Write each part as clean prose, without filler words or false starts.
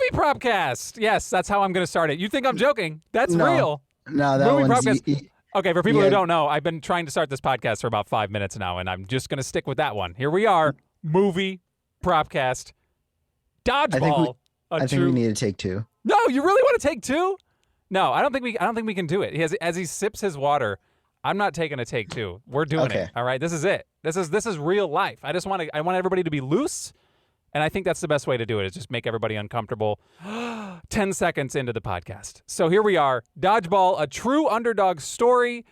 Movie Propcast. Yes, that's how I'm going to start it. You think I'm joking? That's No, real. no, that Movie one's Propcast. Okay, for people yeah. who don't know, I've been trying to start this podcast for about 5 minutes now, and I'm just going to stick with that one. Here we are, Movie Propcast. I think we, Dodgeball. I think we need to take two. No, you really want to take two? No, I don't think we can do it. As he sips his water, I'm not taking a take two. We're doing Okay. it. All right, this is it. This is real life. I want everybody to be loose, and I think that's the best way to do it. Is just make everybody uncomfortable. 10 seconds into the podcast. So here we are, Dodgeball, a true underdog story,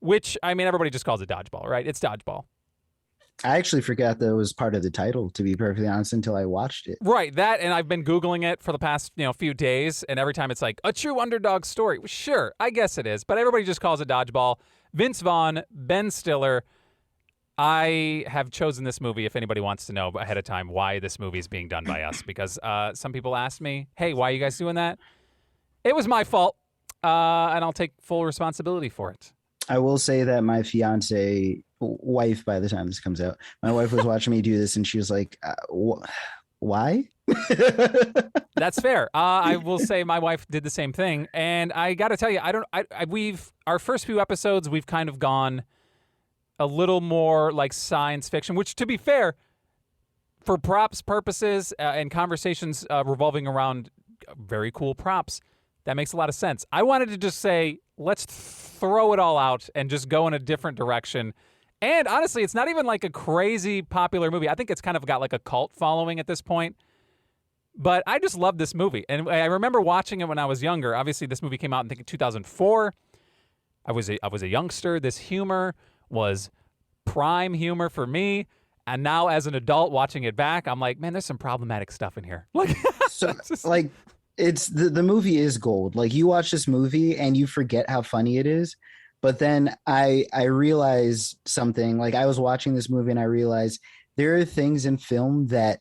which I mean everybody just calls it Dodgeball, right? It's Dodgeball. I actually forgot that it was part of the title, to be perfectly honest, until I watched it. Right, that, and I've been Googling it for the past, few days, and every time it's like, a true underdog story. Sure, I guess it is, but everybody just calls it Dodgeball. Vince Vaughn, Ben Stiller. I have chosen this movie, if anybody wants to know ahead of time why this movie is being done by us, because some people asked me, hey, why are you guys doing that? It was my fault, and I'll take full responsibility for it. I will say that my wife, by the time this comes out, my wife was watching me do this, and she was like, why? That's fair. I will say my wife did the same thing, and I got to tell you, our first few episodes, we've kind of gone a little more like science fiction, which, to be fair, for props purposes and conversations revolving around very cool props, that makes a lot of sense. I wanted to just say, let's throw it all out and just go in a different direction. And honestly, it's not even like a crazy popular movie. I think it's kind of got like a cult following at this point. But I just love this movie. And I remember watching it when I was younger. Obviously, this movie came out in 2004. I was a youngster. This humor was prime humor for me. And now as an adult watching it back, I'm like, man, there's some problematic stuff in here. It's the movie is gold. Like, you watch this movie and you forget how funny it is. But then I realized something. Like, I was watching this movie and I realized there are things in film that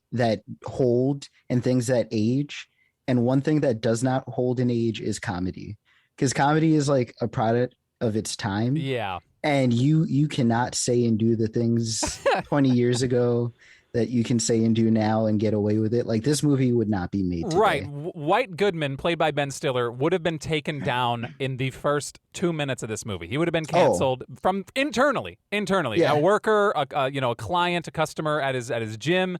hold and things that age. And one thing that does not hold in age is comedy, because comedy is like a product of its time. Yeah. And you cannot say and do the things 20 years ago that you can say and do now and get away with it. Like, this movie would not be made today. Right. White Goodman, played by Ben Stiller, would have been taken down in the first 2 minutes of this movie. He would have been canceled from internally. Yeah. A worker, a client, a customer at his gym.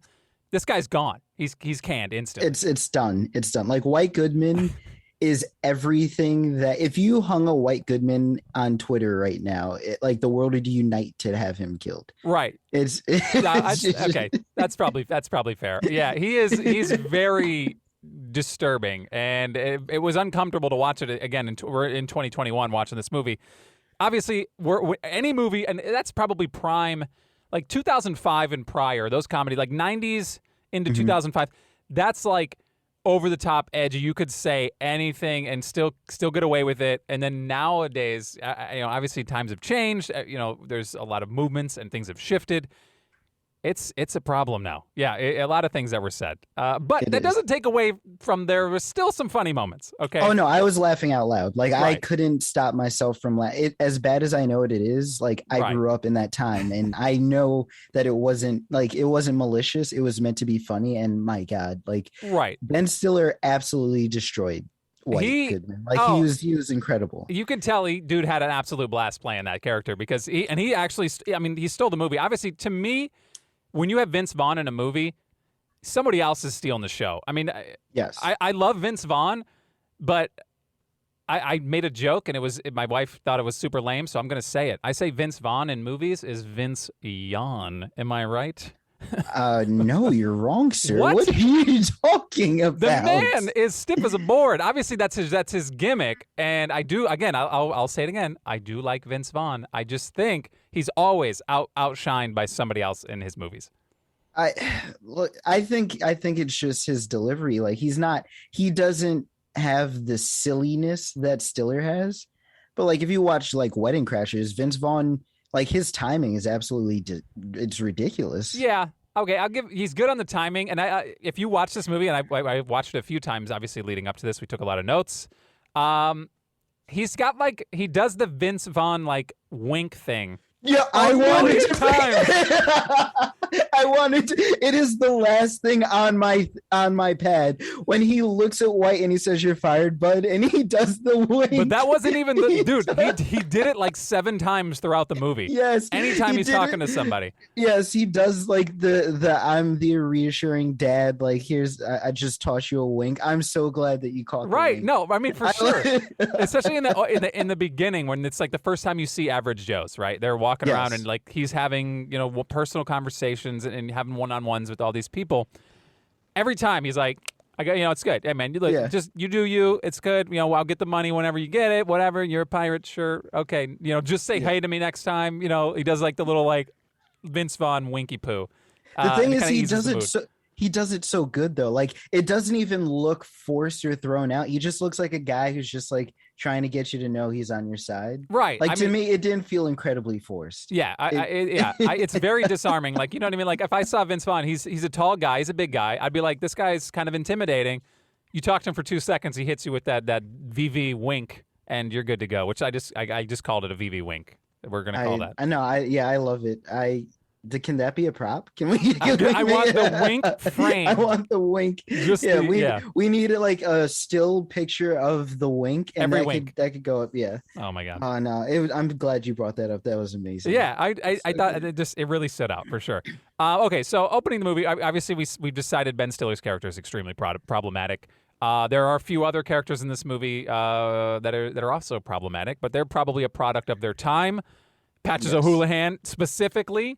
This guy's gone. He's canned instantly. It's done. It's done. Like, White Goodman is everything that, if you hung a White Goodman on Twitter right now, like, the world would unite to have him killed. Right. Okay. That's probably fair. Yeah, he's very disturbing, and it was uncomfortable to watch it again. We're in 2021 watching this movie. Obviously, any movie, and that's probably prime, like 2005 and prior, those comedy, like 90s into 2005, that's like over the top, edgy. You could say anything and still get away with it. And then nowadays, obviously times have changed. There's a lot of movements and things have shifted. It's a problem now. Yeah, a lot of things that were said. But that doesn't take away from there was still some funny moments. Okay. Oh no, I was laughing out loud. Like, Right. I couldn't stop myself from laughing. As bad as I know it is, like, I Right. grew up in that time, and I know that it wasn't malicious. It was meant to be funny. And my God, like, Right. Ben Stiller absolutely destroyed White Goodman. Like, he was incredible. You could tell dude had an absolute blast playing that character, because he actually, he stole the movie. Obviously, to me, when you have Vince Vaughn in a movie, somebody else is stealing the show. I mean, Yes. I love Vince Vaughn, but I made a joke, and my wife thought it was super lame, so I'm going to say it. I say Vince Vaughn in movies is Vince Yawn. Am I right? No, you're wrong, sir. What? What are you talking about? The man is stiff as a board. Obviously, that's his gimmick. And I do, again, I'll say it again. I do like Vince Vaughn. I just think he's always outshined by somebody else in his movies. I think it's just his delivery. Like, he doesn't have the silliness that Stiller has. But, like, if you watch, like, Wedding Crashers, Vince Vaughn, like, his timing is absolutely it's ridiculous. Yeah. Okay, he's good on the timing. And if you watch this movie, and I watched it a few times, obviously leading up to this, we took a lot of notes. He's got, like, he does the Vince Vaughn, like, wink thing. Yeah, I wanted to. I wanted to, it is the last thing on my pad when he looks at White and he says, "You're fired, bud," and he does the wink. But that wasn't even the dude. He did it like 7 times throughout the movie. Yes. Anytime he's talking to somebody. Yes, he does like the I'm the reassuring dad. Like, here's I just toss you a wink. I'm so glad that you caught the Right. wink. No, I mean for sure. Especially in the beginning when it's like the first time you see average Joes, right? They're walking around and like he's having, personal conversations and having one-on-ones with all these people. Every time he's like, it's good. Hey man, just you do you. It's good. I'll get the money whenever you get it. Whatever. You're a pirate, sure. Okay. Just say hey to me next time. He does like the little like Vince Vaughn winky poo. The thing is, he does it so good though. Like, it doesn't even look forced or thrown out. He just looks like a guy who's just like trying to get you to know he's on your side. Right. Like, to me, it didn't feel incredibly forced. Yeah. It's very disarming. Like, you know what I mean? Like, if I saw Vince Vaughn, he's a tall guy, he's a big guy. I'd be like, this guy's kind of intimidating. You talk to him for 2 seconds, he hits you with that VV wink, and you're good to go. Which I just called it a VV wink. We're gonna call that. I know. I love it. Can that be a prop? Can we? I want the wink frame. I want the wink. We need like a still picture of the wink, and that could go up. Yeah. Oh my god. Oh no, I'm glad you brought that up. That was amazing. Yeah, I thought it really stood out for sure. Okay, so opening the movie, obviously we've decided Ben Stiller's character is extremely problematic. There are a few other characters in this movie that are also problematic, but they're probably a product of their time. Patches O'Houlihan specifically.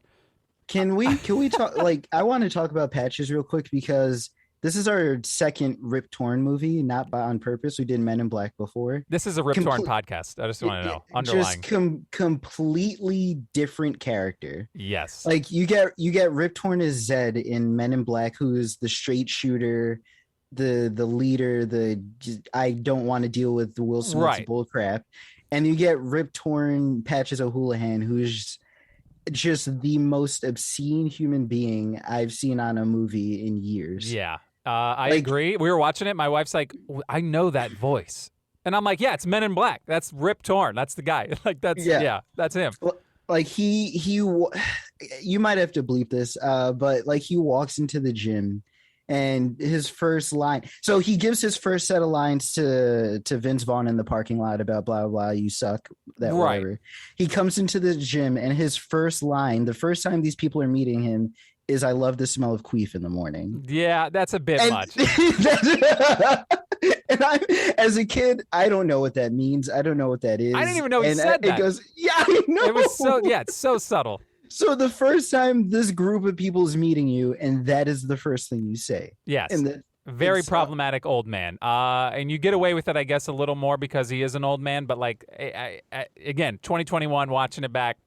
Can we talk? Like, I want to talk about Patches real quick because this is our second Rip Torn movie, not on purpose. We did Men in Black before. This is a Rip Torn podcast. I just want to know. Underlying. Just completely different character. Yes. Like, you get Rip Torn as Zed in Men in Black, who's the straight shooter, the leader, I don't want to deal with the Will Smith's bullcrap. And you get Rip Torn Patches O'Houlihan, who's just the most obscene human being I've seen on a movie in years. Yeah, I agree. We were watching it. My wife's like, I know that voice. And I'm like, yeah, it's Men in Black. That's Rip Torn. That's the guy. Like, that's him. Like, you might have to bleep this, but like, he walks into the gym and his first line, so he gives his first set of lines to Vince Vaughn in the parking lot about blah, blah, blah, you suck, whatever. He comes into the gym and his first line, the first time these people are meeting him, is "I love the smell of queef in the morning." Yeah, that's a bit much. And as a kid, I don't know what that means. I don't know what that is. I didn't even know he said that. It goes, yeah, I know. It was it's so subtle. So the first time this group of people is meeting you, and that is the first thing you say. Yes. And very problematic old man. And you get away with it, I guess, a little more because he is an old man. But like, again, 2021, watching it back,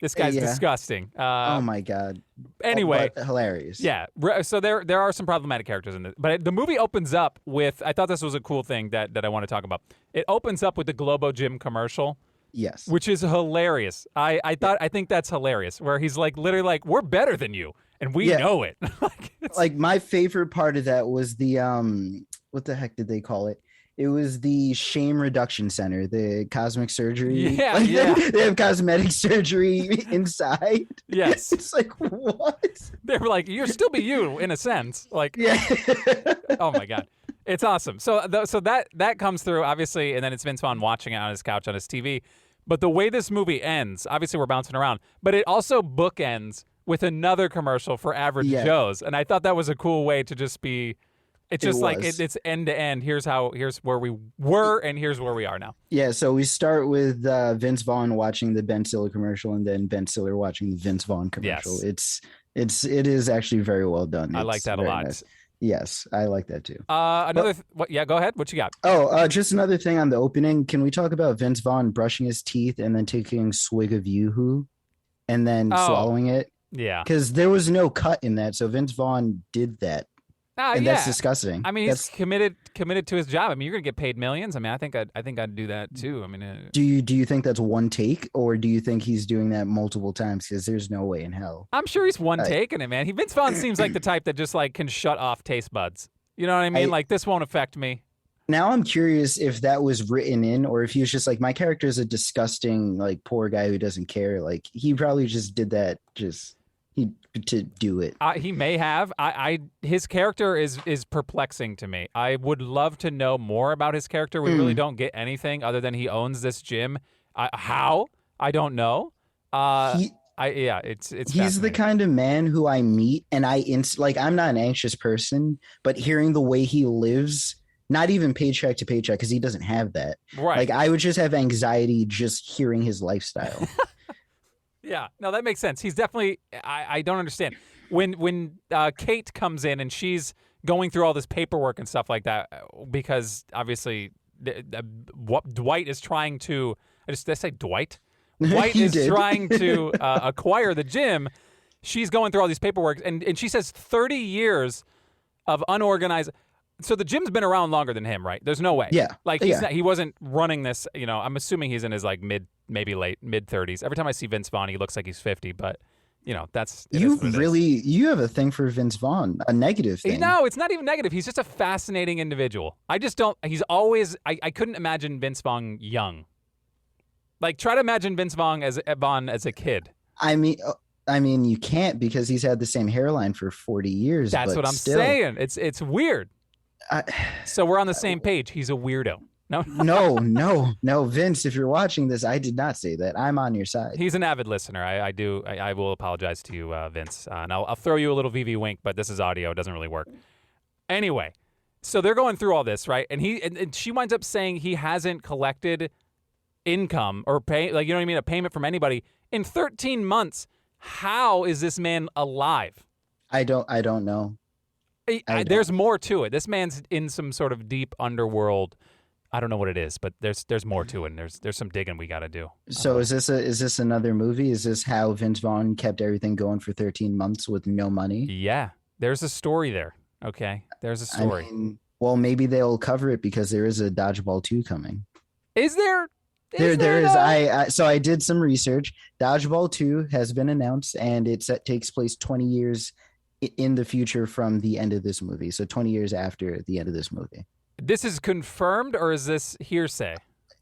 this guy's disgusting. Oh my god. Anyway, hilarious. Yeah. So there are some problematic characters in this, but the movie opens up with. I thought this was a cool thing that I want to talk about. It opens up with the Globo Gym commercial. Yes. Which is hilarious. I think that's hilarious. Where he's like literally like, we're better than you, and we know it. Like, my favorite part of that was the what the heck did they call it? It was the shame reduction center, the cosmic surgery. Yeah, They have cosmetic surgery inside. Yes. It's like, what? They were like, you'll still be you in a sense. Like, oh my god. It's awesome. So that comes through, obviously, and then it's Vince Vaughn watching it on his couch on his TV. But the way this movie ends, obviously we're bouncing around, but it also bookends with another commercial for Average Joes. And I thought that was a cool way to just be, it's just it's end to end. Here's where we were and here's where we are now. Yeah, so we start with Vince Vaughn watching the Ben Stiller commercial and then Ben Stiller watching the Vince Vaughn commercial. Yes. It is actually very well done. I like that a lot. Nice. Yes, I like that too. Go ahead. What you got? Just another thing on the opening. Can we talk about Vince Vaughn brushing his teeth and then taking a swig of Yoo-hoo and then swallowing it? Yeah. Because there was no cut in that, so Vince Vaughn did that. And that's disgusting. I mean, he's committed to his job. I mean, you're gonna get paid millions. I mean, I think I'd do that too. I mean, do you think that's one take, or do you think he's doing that multiple times? Because there's no way in hell. I'm sure he's one taking it, man. Vince Vaughn seems like the type that just like can shut off taste buds. You know what I mean? Like, this won't affect me. Now I'm curious if that was written in, or if he was just like, my character is a disgusting, like, poor guy who doesn't care. Like, he probably just did that. to do it. He may have. His character is perplexing to me. I would love to know more about his character. We really don't get anything other than he owns this gym. How? I don't know. It's He's the kind of man who I meet and like I'm not an anxious person, but hearing the way he lives, not even paycheck to paycheck, because he doesn't have that. Right. Like I would just have anxiety just hearing his lifestyle. Yeah, no, that makes sense. He's definitely. I don't understand when Kate comes in and she's going through all this paperwork and stuff like that, because obviously Dwight is trying to. Did I say Dwight? Dwight is trying to acquire the gym. She's going through all these paperwork, and she says 30 years of unorganized. So the gym's been around longer than him, right? There's no way. Yeah. Like he wasn't running this. I'm assuming he's in his like maybe late mid 30s. Every time I see Vince Vaughn, he looks like he's 50, but that's you have a thing for Vince Vaughn, a negative thing. No, it's not even negative. He's just a fascinating individual. I just don't. He's always. I couldn't imagine Vince Vaughn young. Like try to imagine Vince Vaughn as a kid. I mean, you can't because he's had the same hairline for 40 years. That's what I'm saying. It's weird. So we're on the same page. He's a weirdo. No, Vince, if you're watching this, I did not say that. I'm on your side. He's an avid listener. I will apologize to you, Vince. And I'll throw you a little VV wink, but this is audio. It doesn't really work. Anyway, so they're going through all this, right? And she winds up saying he hasn't collected income or pay, like, you know what I mean, a payment from anybody in 13 months. How is this man alive? I don't know. There's more to it. This man's in some sort of deep underworld. I don't know what it is, but there's more to it. And there's some digging we got to do. So is this another movie? Is this how Vince Vaughn kept everything going for 13 months with no money? Yeah, there's a story there. Okay, there's a story. Well, maybe they'll cover it because there is a Dodgeball 2 coming. Is there? There is. So I did some research. Dodgeball 2 has been announced, and it takes place 20 years in the future from the end of this movie. So 20 years after the end of this movie. This is confirmed, or is this hearsay?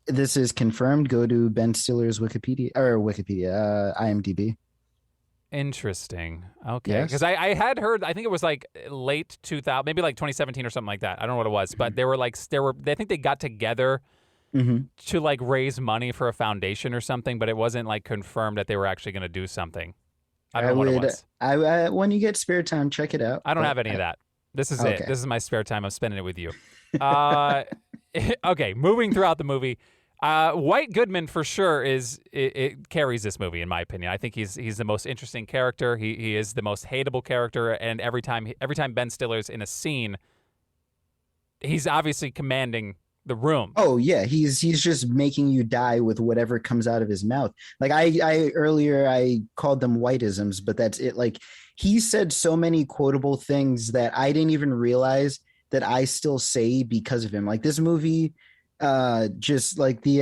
This is confirmed. Go to Ben Stiller's IMDb. Interesting. Okay. Because I had heard, I think it was like late 2000, maybe like 2017 or something like that. I don't know what it was, but I think they got together to like raise money for a foundation or something, but it wasn't like confirmed that they were actually going to do something. I don't know what it was. When you get spare time, check it out. I don't have any of that. This is it. This is my spare time. I'm spending it with you. Okay, moving throughout the movie. White Goodman for sure it carries this movie in my opinion. I think he's the most interesting character. He is the most hateable character, and every time Ben Stiller's in a scene, he's obviously commanding the room. Oh yeah, he's just making you die with whatever comes out of his mouth. Like I earlier I called them whiteisms, but that's it. Like he said so many quotable things that I didn't even realize that I still say because of him. Like this movie, just like the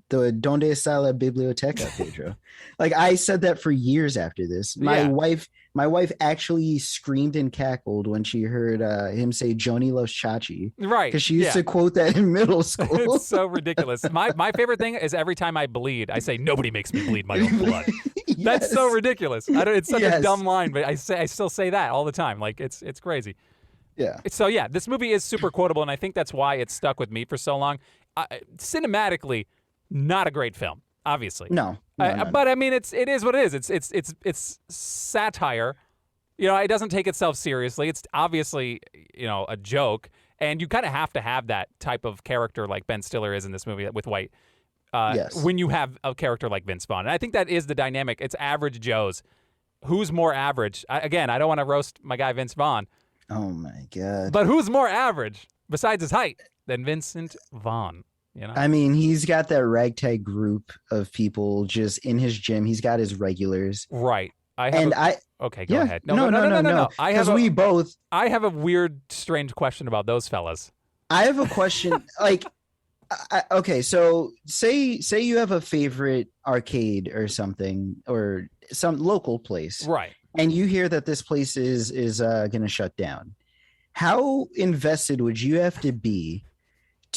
Donde está la biblioteca, Pedro. Like I said that for years after this. My wife actually screamed and cackled when she heard him say Joni loves Chachi. Right. Because she used to quote that in middle school. It's so ridiculous. My favorite thing is every time I bleed, I say, nobody makes me bleed my own blood. Yes. That's so ridiculous. It's such a dumb line, but I still say that all the time. Like it's crazy. Yeah. So yeah, this movie is super quotable, and I think that's why it stuck with me for so long. Cinematically, not a great film, obviously. No. But I mean, it is what it is. It's satire. It doesn't take itself seriously. It's obviously a joke, and you kind of have to have that type of character like Ben Stiller is in this movie with White. When you have a character like Vince Vaughn, and I think that is the dynamic. It's average Joes. Who's more average? Again, I don't want to roast my guy Vince Vaughn. Oh my God. But who's more average besides his height than Vincent Vaughn? I mean, he's got that ragtag group of people just in his gym. He's got his regulars. Right. Okay, go ahead. No. I have a weird, strange question about those fellas. I have a question. Okay, so say you have a favorite arcade or something, or some local place. Right. And you hear that this place is going to shut down. How invested would you have to be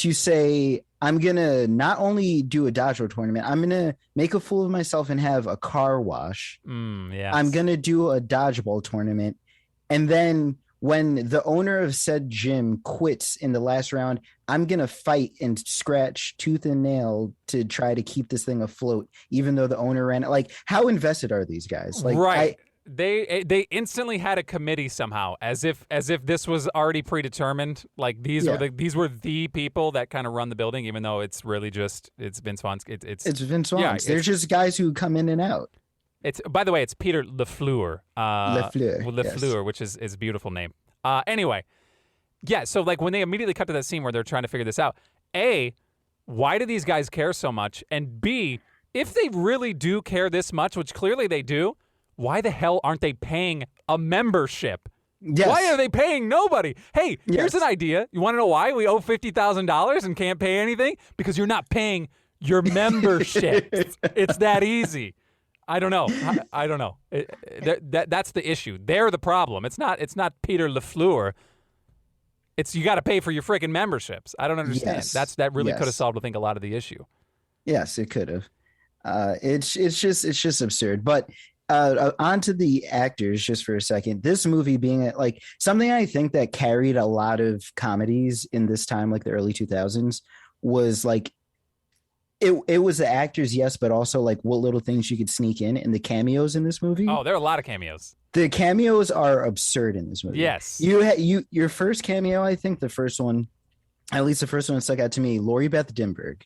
to say, I'm going to not only do a dodgeball tournament, I'm going to make a fool of myself and have a car wash. Yes. I'm going to do a dodgeball tournament. And then when the owner of said gym quits in the last round, I'm going to fight and scratch tooth and nail to try to keep this thing afloat, even though the owner ran it. Like, how invested are these guys? Like, right. They instantly had a committee somehow, as if this was already predetermined. Like these were the people that kind of run the building, even though it's really just it's Vince Vaughn's. It's Vince Vaughn's. They're just guys who come in and out. It's, by the way, it's Peter Lafleur. Lafleur, yes. Which is a beautiful name. Anyway, yeah. So like when they immediately cut to that scene where they're trying to figure this out, A, why do these guys care so much? And B, if they really do care this much, which clearly they do, why the hell aren't they paying a membership? Yes. Why are they paying nobody? Hey, here's an idea. You want to know why we owe $50,000 and can't pay anything? Because you're not paying your membership. It's that easy. I don't know. I don't know. That's the issue. They're the problem. It's not Peter Lafleur. It's you got to pay for your freaking memberships. I don't understand. Yes. That really could have solved, I think, a lot of the issue. Yes, it could have. It's just absurd. But onto the actors just for a second. This movie being like something I think that carried a lot of comedies in this time, like the early 2000s, was like it was the actors, yes, but also like what little things you could sneak in, and the cameos in this movie. Oh, there are a lot of cameos. The cameos are absurd in this movie. Yes. Your first cameo, I think the first one, at least the first one that stuck out to me, Lori Beth Dimberg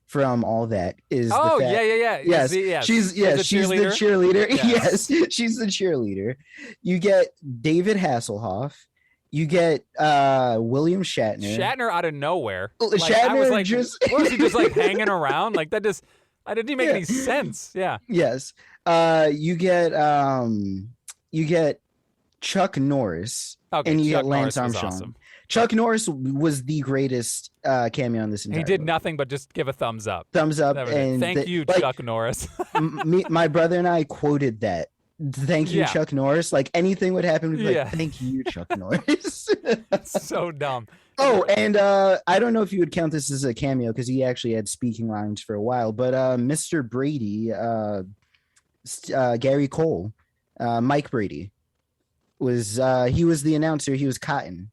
from All That is Yes. She's the cheerleader. Yes, she's the cheerleader. You get David Hasselhoff. You get William Shatner. Shatner out of nowhere. Like, Shatner I was like, just was he just like hanging around? Like that just I didn't even make any sense. Yeah. Yes. You get Chuck Norris. Okay, and you Chuck get Lance Norris Armstrong. was awesome. Chuck Norris was the greatest cameo in this entire He did movie. nothing but just give a thumbs up. And thank you, Chuck Norris. My brother and I quoted that. Thank you, Chuck Norris. Like anything would happen, we'd be like, thank you, Chuck Norris. So dumb. Oh, and I don't know if you would count this as a cameo because he actually had speaking lines for a while, but Mr. Brady, Gary Cole, Mike Brady, he was the announcer. He was Cotton.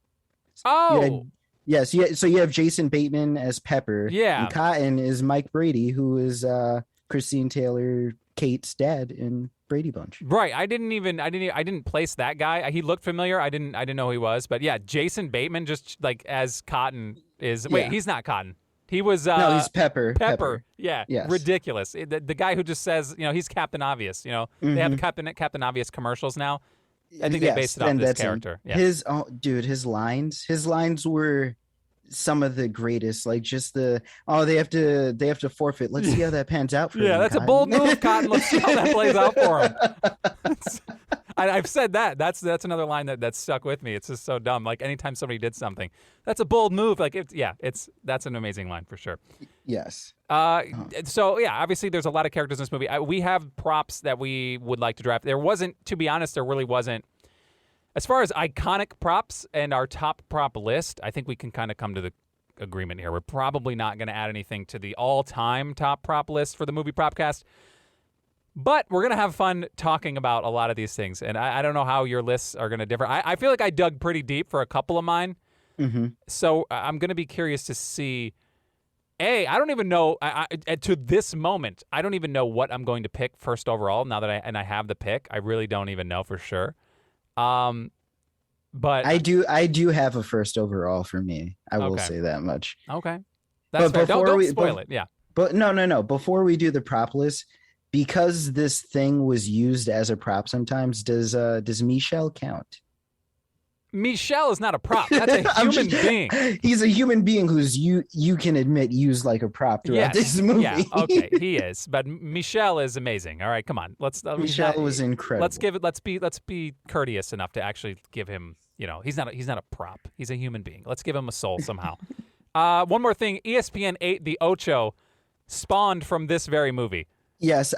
Oh. Yes. So you have Jason Bateman as Pepper. Yeah. And Cotton is Mike Brady, who is Christine Taylor, Kate's dad in Brady Bunch. Right. I didn't place that guy. He looked familiar. I didn't know who he was, but yeah, Jason Bateman just like as Cotton is. Wait, he's not Cotton. He was no, he's Pepper. Yeah. Yes. Ridiculous. The guy who just says, he's Captain Obvious. They have the Captain Obvious commercials now. I think they based it off this character. Yeah. His lines were some of the greatest. Like just they have to forfeit. Let's see how that pans out for him. Yeah, that's Cotton. a bold move, Cotton. Let's see how that plays out for him. I've said that. That's another line that stuck with me. It's just so dumb. Like anytime somebody did something, that's a bold move. Like that's an amazing line for sure. Yes. So yeah, obviously there's a lot of characters in this movie. We have props that we would like to draft. There really wasn't. As far as iconic props and our top prop list, I think we can kind of come to the agreement here. We're probably not going to add anything to the all-time top prop list for the movie Propcast. But we're going to have fun talking about a lot of these things. And I don't know how your lists are going to differ. I feel like I dug pretty deep for a couple of mine. Mm-hmm. So I'm going to be curious to see. I don't even know, to this moment, I don't even know what I'm going to pick first overall now that I have the pick. I really don't even know for sure. But I do have a first overall for me. I will say that much. Okay. That's fair. Don't spoil it. Yeah. But no. Before we do the prop list, because this thing was used as a prop sometimes, does Michelle count? Michelle is not a prop. That's a human being. He's a human being who's you can admit used like a prop throughout this movie. Yeah, okay, he is. But Michelle is amazing. All right, come on. Michelle was incredible. Let's be courteous enough to actually give him, he's not a prop. He's a human being. Let's give him a soul somehow. One more thing, ESPN 8 The Ocho spawned from this very movie. Yes,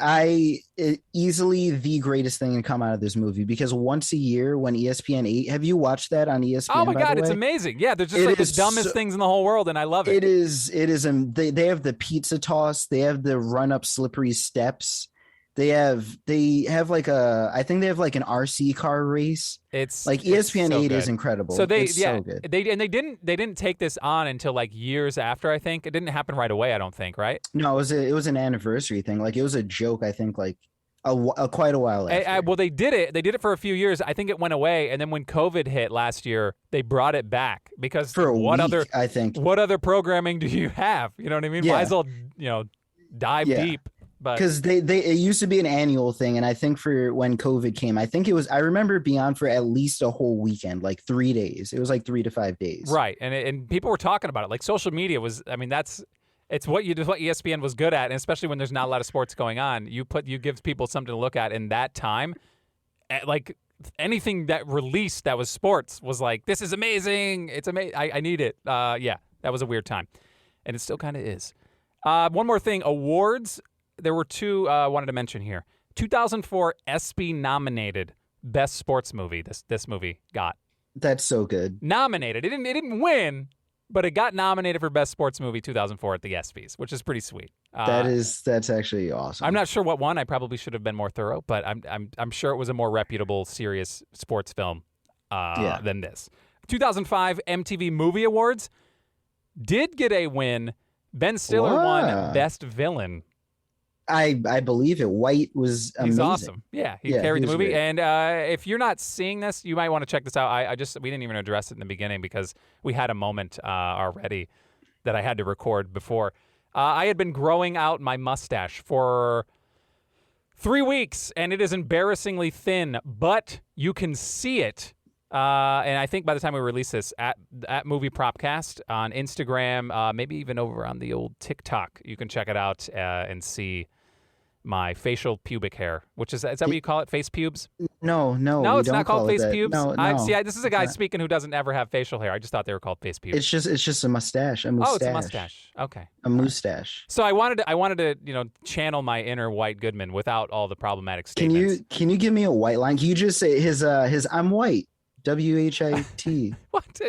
easily the greatest thing to come out of this movie because once a year when ESPN 8, have you watched that on Oh ESPN, my by the God, it's way? amazing. Yeah, they're just It like the is dumbest so, things in the whole world, and I love it. they have the pizza toss, they have the run up slippery steps. They have like I think they have like an RC car race. Like It's ESPN so 8 is good. So incredible. they It's yeah so good. they didn't take this on until like years after. I think it didn't happen right away. I don't think, right? No, it was an anniversary thing. Like it was a joke, I think, like quite a while after. Well, they did it. They did it for a few years. I think it went away, and then when COVID hit last year, they brought it back because For a week, I think. what other programming do you have? You know what I mean? Might as Yeah. well dive Yeah. deep. But Because they it used to be an annual thing, and I think for when COVID came, I think I remember it being on for at least a whole weekend, like 3 days. It was like 3 to 5 days. right, and people were talking about it. Like social media was. I mean, it's what ESPN was good at, and especially when there's not a lot of sports going on, you give people something to look at in that time. Like anything that released that was sports was like, this is amazing. It's amazing. I need it. Yeah, that was a weird time, and it still kind of is. One more thing, awards. There were two I wanted to mention here. 2004 ESPY nominated Best Sports Movie. This movie got That's so good. nominated. It didn't win, but it got nominated for Best Sports Movie 2004 at the ESPYs, which is pretty sweet. That's actually awesome. I'm not sure what won. I probably should have been more thorough, but I'm sure it was a more reputable, serious sports film than this. 2005 MTV Movie Awards did get a win. Ben Stiller won Best Villain. I believe it. White was amazing. He's awesome. Yeah, he carried the movie. Great. And if you're not seeing this, you might want to check this out. We didn't even address it in the beginning because we had a moment already that I had to record before. I had been growing out my mustache for 3 weeks, and it is embarrassingly thin, but you can see it. And I think by the time we release this at Movie Propcast on Instagram, maybe even over on the old TikTok, you can check it out and see my facial pubic hair, which is that what you call it? Face pubes? No, it's not called face pubes. No. This is a guy speaking who doesn't ever have facial hair. I just thought they were called face pubes. It's just a mustache. Oh, it's a mustache. Okay. A mustache. So I wanted to channel my inner White Goodman without all the problematic statements. Can you give me a white line? Can you just say his I'm white. WHIT. What?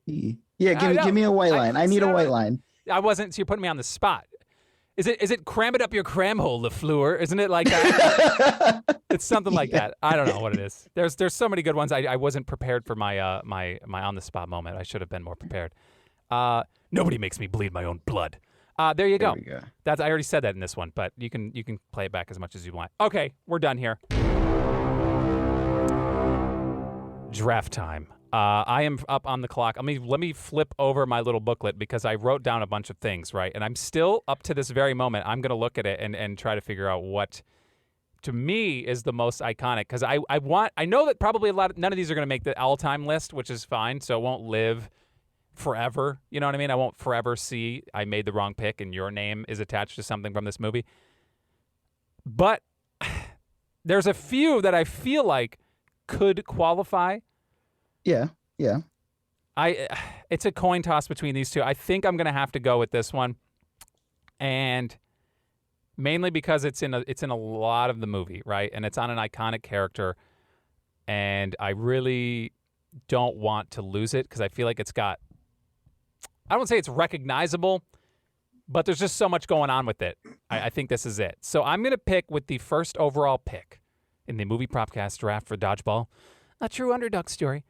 Yeah, give me a white line. I need a white line. So you're putting me on the spot. Is it cram it up your cram hole, LaFleur? Isn't it like that? It's something like that. I don't know what it is. There's so many good ones. I wasn't prepared for my my on the spot moment. I should have been more prepared. Nobody makes me bleed my own blood. There you go. There we go. I already said that in this one, but you can play it back as much as you want. Okay, we're done here. Draft time. I am up on the clock. Let me flip over my little booklet because I wrote down a bunch of things, right? And I'm still, up to this very moment, I'm going to look at it and try to figure out what, to me, is the most iconic. Because I know that probably none of these are going to make the all-time list, which is fine, so it won't live forever. You know what I mean? I won't forever see I made the wrong pick and your name is attached to something from this movie. But there's a few that I feel like could qualify. Yeah. It's a coin toss between these two. I think I'm gonna have to go with this one, and mainly because it's in a lot of the movie, right? And it's on an iconic character, and I really don't want to lose it because I feel like it's got. I don't say it's recognizable, but there's just so much going on with it. I think this is it. So I'm gonna pick with the first overall pick in the Movie Propcast draft for Dodgeball, a true underdog story.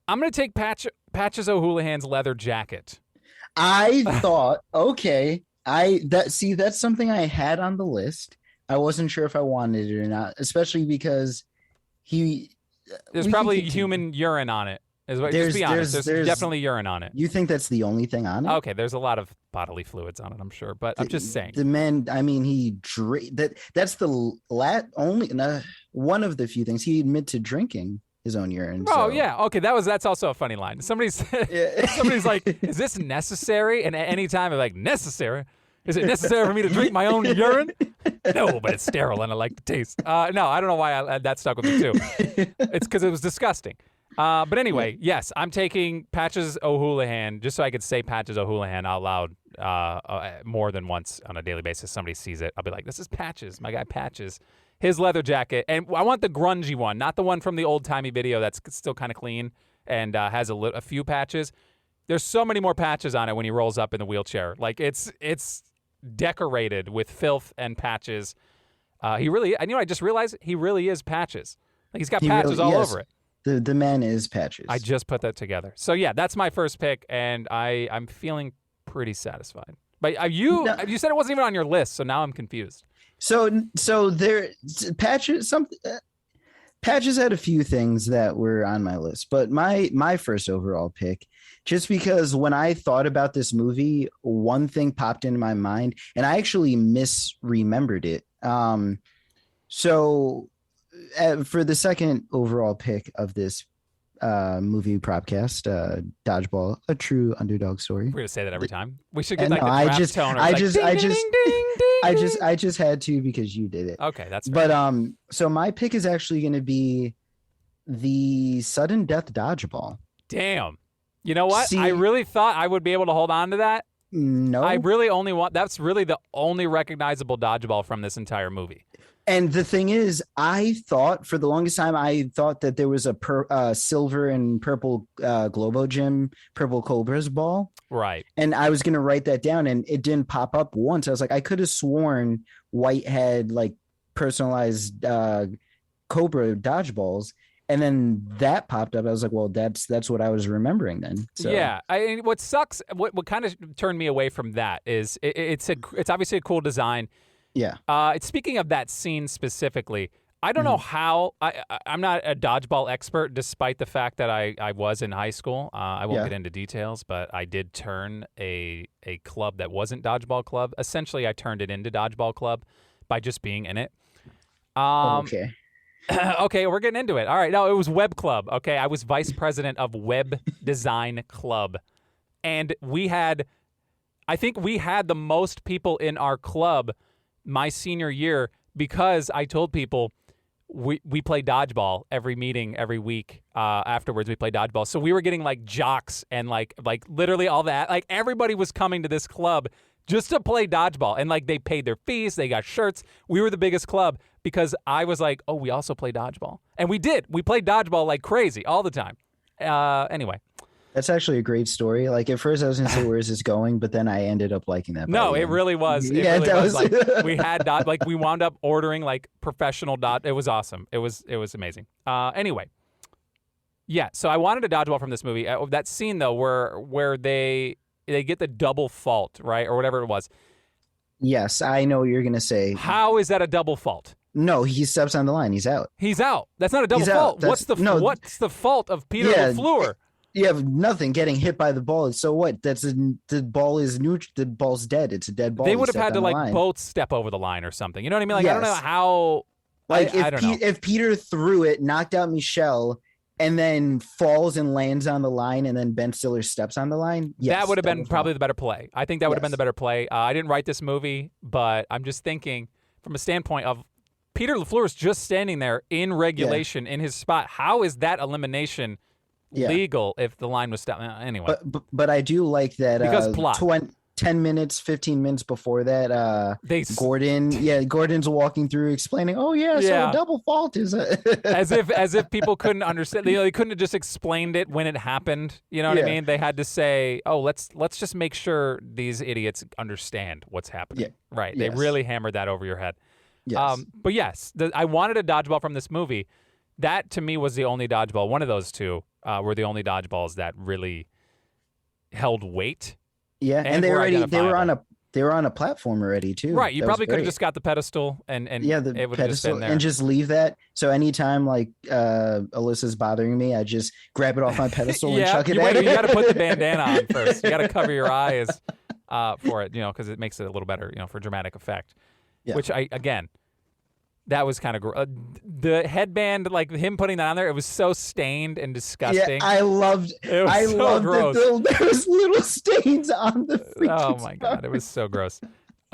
I'm going to take Patches O'Houlihan's leather jacket. I thought, okay, that's something I had on the list. I wasn't sure if I wanted it or not, especially because there's probably human urine on it. Just be honest. There's definitely urine on it. You think that's the only thing on it? Okay, there's a lot of bodily fluids on it, I'm sure, but I'm just saying. The man, I mean, that's the only one of the few things he admitted to drinking his own urine. Oh yeah, okay, that's also a funny line. Somebody's like, "Is this necessary?" And at any time, I'm like, "Necessary? Is it necessary for me to drink my own urine?" No, but it's sterile and I like the taste. No, I don't know why that stuck with me too. It's because it was disgusting. But anyway, yes, I'm taking Patches O'Houlihan just so I could say Patches O'Houlihan out loud more than once on a daily basis. Somebody sees it, I'll be like, this is Patches, my guy Patches. His leather jacket. And I want the grungy one, not the one from the old-timey video that's still kind of clean and has a few patches. There's so many more patches on it when he rolls up in the wheelchair. Like, it's decorated with filth and patches. He really, I just realized he really is Patches. Like, he's got patches all over it. The man is Patches. I just put that together. So, yeah, that's my first pick, and I'm feeling pretty satisfied. But you said it wasn't even on your list, so now I'm confused. So there, Patches had a few things that were on my list, but my first overall pick, just because when I thought about this movie, one thing popped into my mind, and I actually misremembered it. So for the second overall pick of this movie Propcast, Dodgeball, a true underdog story. We're gonna say that every time. We should get the draft tone. I just had to because you did it. Okay, that's fair. But so my pick is actually going to be the sudden death Dodgeball. Damn. You know what? I really thought I would be able to hold on to that. No. I really that's really the only recognizable Dodgeball from this entire movie. And the thing is, I thought for the longest time, I thought that there was a silver and purple Globo Gym, purple Cobra's ball. Right. And I was going to write that down, and it didn't pop up once. I was like, I could have sworn White had like personalized Cobra dodgeballs. And then that popped up. I was like, well, that's what I was remembering then. So. Yeah. What sucks, what kind of turned me away from that is it's obviously a cool design. Yeah. Speaking of that scene specifically, I don't know how I'm not a dodgeball expert, despite the fact that I was in high school. I won't get into details, but I did turn a club that wasn't Dodgeball Club. Essentially, I turned it into Dodgeball Club by just being in it. Okay. Okay, we're getting into it. All right. No, it was Web Club. Okay, I was vice president of Web Design Club, and I think we had the most people in our club my senior year because I told people we play dodgeball every meeting every week. Afterwards, we play dodgeball. So we were getting like jocks and like literally all that. Like everybody was coming to this club just to play dodgeball, and like they paid their fees, they got shirts. We were the biggest club because I was like, oh, we also play dodgeball, and we did. We played dodgeball like crazy all the time. Anyway. That's actually a great story. Like at first I was going to say, where is this going? But then I ended up liking that. No, it really was. It really was. Like we had we wound up ordering like professional It was awesome. It was amazing. Anyway. Yeah. So I wanted a dodgeball from this movie. That scene though, where they get the double fault, right? Or whatever it was. Yes. I know what you're going to say. How is that a double fault? No, he steps on the line. He's out. He's out. That's not a double fault. What's the fault of Peter LaFleur? You have nothing getting hit by the ball. So what? The ball is neutral. The ball's dead. It's a dead ball. They would have had to like both step over the line or something. You know what I mean? Like, yes. I don't know how. Like I don't know. If Peter threw it, knocked out Michelle, and then falls and lands on the line, and then Ben Stiller steps on the line. Yes, that would have been probably the better play. I think that would have been the better play. I didn't write this movie, but I'm just thinking from a standpoint of Peter LaFleur is just standing there in regulation in his spot. How is that elimination legal if the line was stopped? Anyway. But I do like that because plot. 10 minutes, 15 minutes before that, Gordon's walking through explaining, so a double fault is as if people couldn't understand. They couldn't have just explained it when it happened. You know what I mean? They had to say, let's just make sure these idiots understand what's happening. Yeah. Right. Yes. They really hammered that over your head. Yes. But yes, I wanted a dodgeball from this movie. That to me was the only dodgeball. One of those two were the only dodgeballs that really held weight. Yeah, and they were on a platform already too. Right, you probably could have just got the pedestal and the it would have just been there. And just leave that. So anytime like Alyssa's bothering me, I just grab it off my pedestal and chuck it at her. You got to put the bandana on first. You got to cover your eyes for it, because it makes it a little better, for dramatic effect. Yeah. Which that was kind of the headband, like him putting that on there. It was so stained and disgusting. Yeah, I loved gross. That there was little stains on the freaking Oh my God, it was so gross.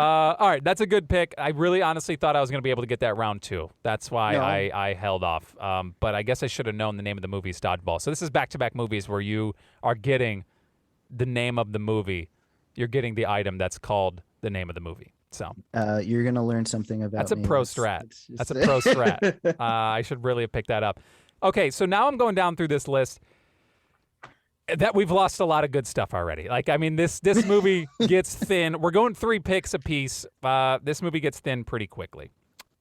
All right, that's a good pick. I really honestly thought I was going to be able to get that round 2. That's why No. I held off. But I guess I should have known the name of the movie is Dodgeball. So this is back-to-back movies where you are getting the name of the movie. You're getting the item that's called the name of the movie. So You're gonna learn something about that's a me. pro That's- strat. that's just- That's a pro strat. I should really have picked that up. Okay, so now I'm going down through this list. That we've lost a lot of good stuff already. Like, I mean, this movie gets thin. We're going 3 picks apiece. This movie gets thin pretty quickly.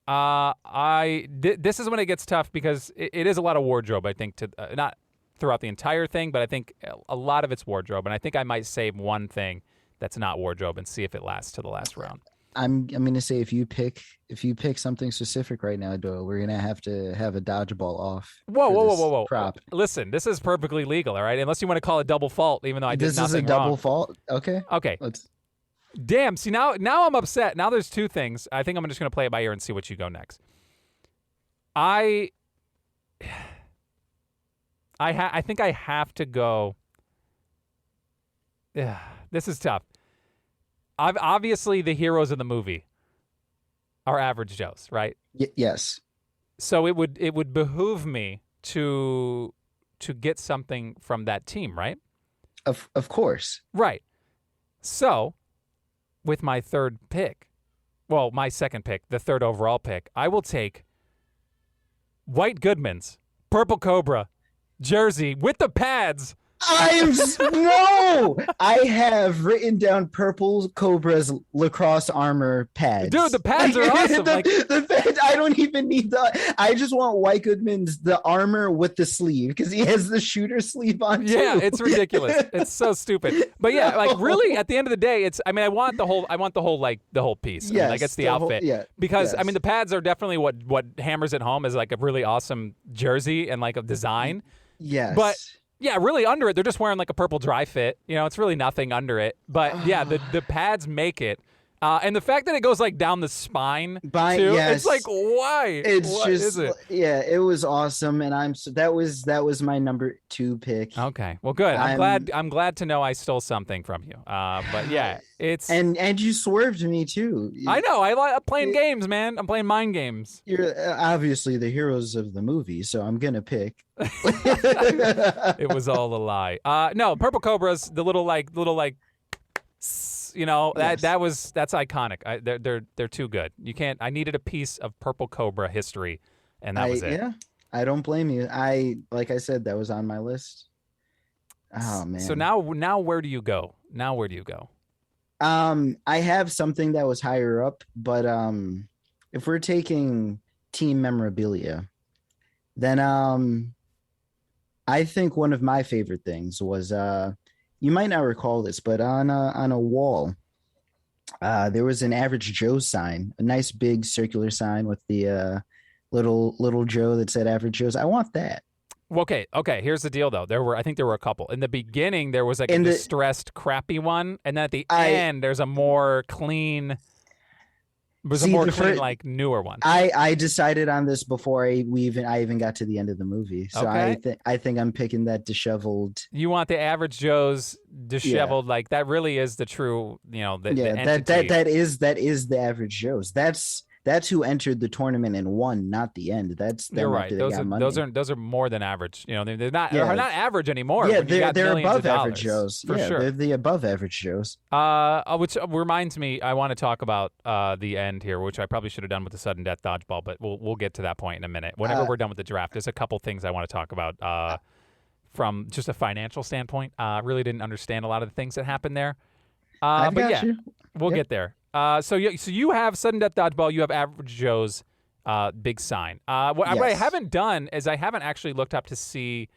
This is when it gets tough because it is a lot of wardrobe. I think not throughout the entire thing, but I think a lot of it's wardrobe, and I think I might save one thing that's not wardrobe and see if it lasts to the last round. I'm gonna say if you pick something specific right now, Doyle, we're gonna have to have a dodgeball off. Whoa! Prop. Listen, this is perfectly legal, all right? Unless you want to call it double fault, even though I did This is a nothing double wrong. fault. Okay. Okay. Let's. Damn. See, now I'm upset. Now there's 2 things. I think I'm just gonna play it by ear and see what you go next. I think I have to go. Yeah, this is tough. Obviously, the heroes of the movie are average Joes, right? Yes. So it would behoove me to get something from that team, right? Of course. Right. So, with my third pick, well, my second pick, the third overall pick, I will take White Goodman's Purple Cobra jersey with the pads. No! I have written down Purple Cobra's lacrosse armor pads. Dude, the pads are awesome. The pads, I don't even need I just want White Goodman's the armor with the sleeve because he has the shooter sleeve on too. Yeah, it's ridiculous. It's so stupid. But yeah, like really at the end of the day, I want the whole piece. Yes, I guess the outfit. Because yes. I mean the pads are definitely what hammers it home as like a really awesome jersey and like a design. Yes. But yeah, really under it, they're just wearing like a purple dry fit. You know, it's really nothing under it. But yeah, the pads make it. And the fact that it goes like down the spine too, yes. it's like why? It's what just is it? Yeah, it was awesome, and that was my number 2 pick. Okay, well, good. I'm glad to know I stole something from you. But yeah, it's and you swerved me too. I know. I like playing games, man. I'm playing mind games. You're obviously the heroes of the movie, so I'm gonna pick. It was all a lie. No, Purple Cobras, the little you know, Yes. that's iconic. They're too good. You can't. I needed a piece of Purple Cobra history, and that was it. Yeah, I don't blame you. Like I said, that was on my list. Oh man. So now where do you go? I have something that was higher up, but if we're taking team memorabilia, then I think one of my favorite things was you might not recall this, but on a wall, there was an Average Joe sign, a nice big circular sign with the little Joe that said Average Joe's. I want that. Well, okay. Here's the deal, though. I think there were a couple. In the beginning, there was like a distressed, crappy one, and then at the end, there's a more clean. Was a more clean, like newer one. I decided on this before I even got to the end of the movie, so Okay. I think I'm picking that disheveled. You want the Average Joe's disheveled, like that really is the true, you know, the entity. that is the Average Joe's. That's who entered the tournament and won, not the end. That's them You're right. after they got money. Those are more than average. You know, they're not Yeah. they're not average anymore. Yeah, when you got they're millions of above Average dollars, Joe's. for sure. They're the above Average Joe's. Which reminds me, I want to talk about the end here, which I probably should have done with the sudden death dodgeball, but we'll get to that point in a minute. Whenever we're done with the draft, there's a couple things I want to talk about from just a financial standpoint. Really didn't understand a lot of the things that happened there. I've but got yeah, you. we'll get there. So you have sudden death dodgeball. You have Average Joe's big sign. What I haven't done is I haven't actually looked up to see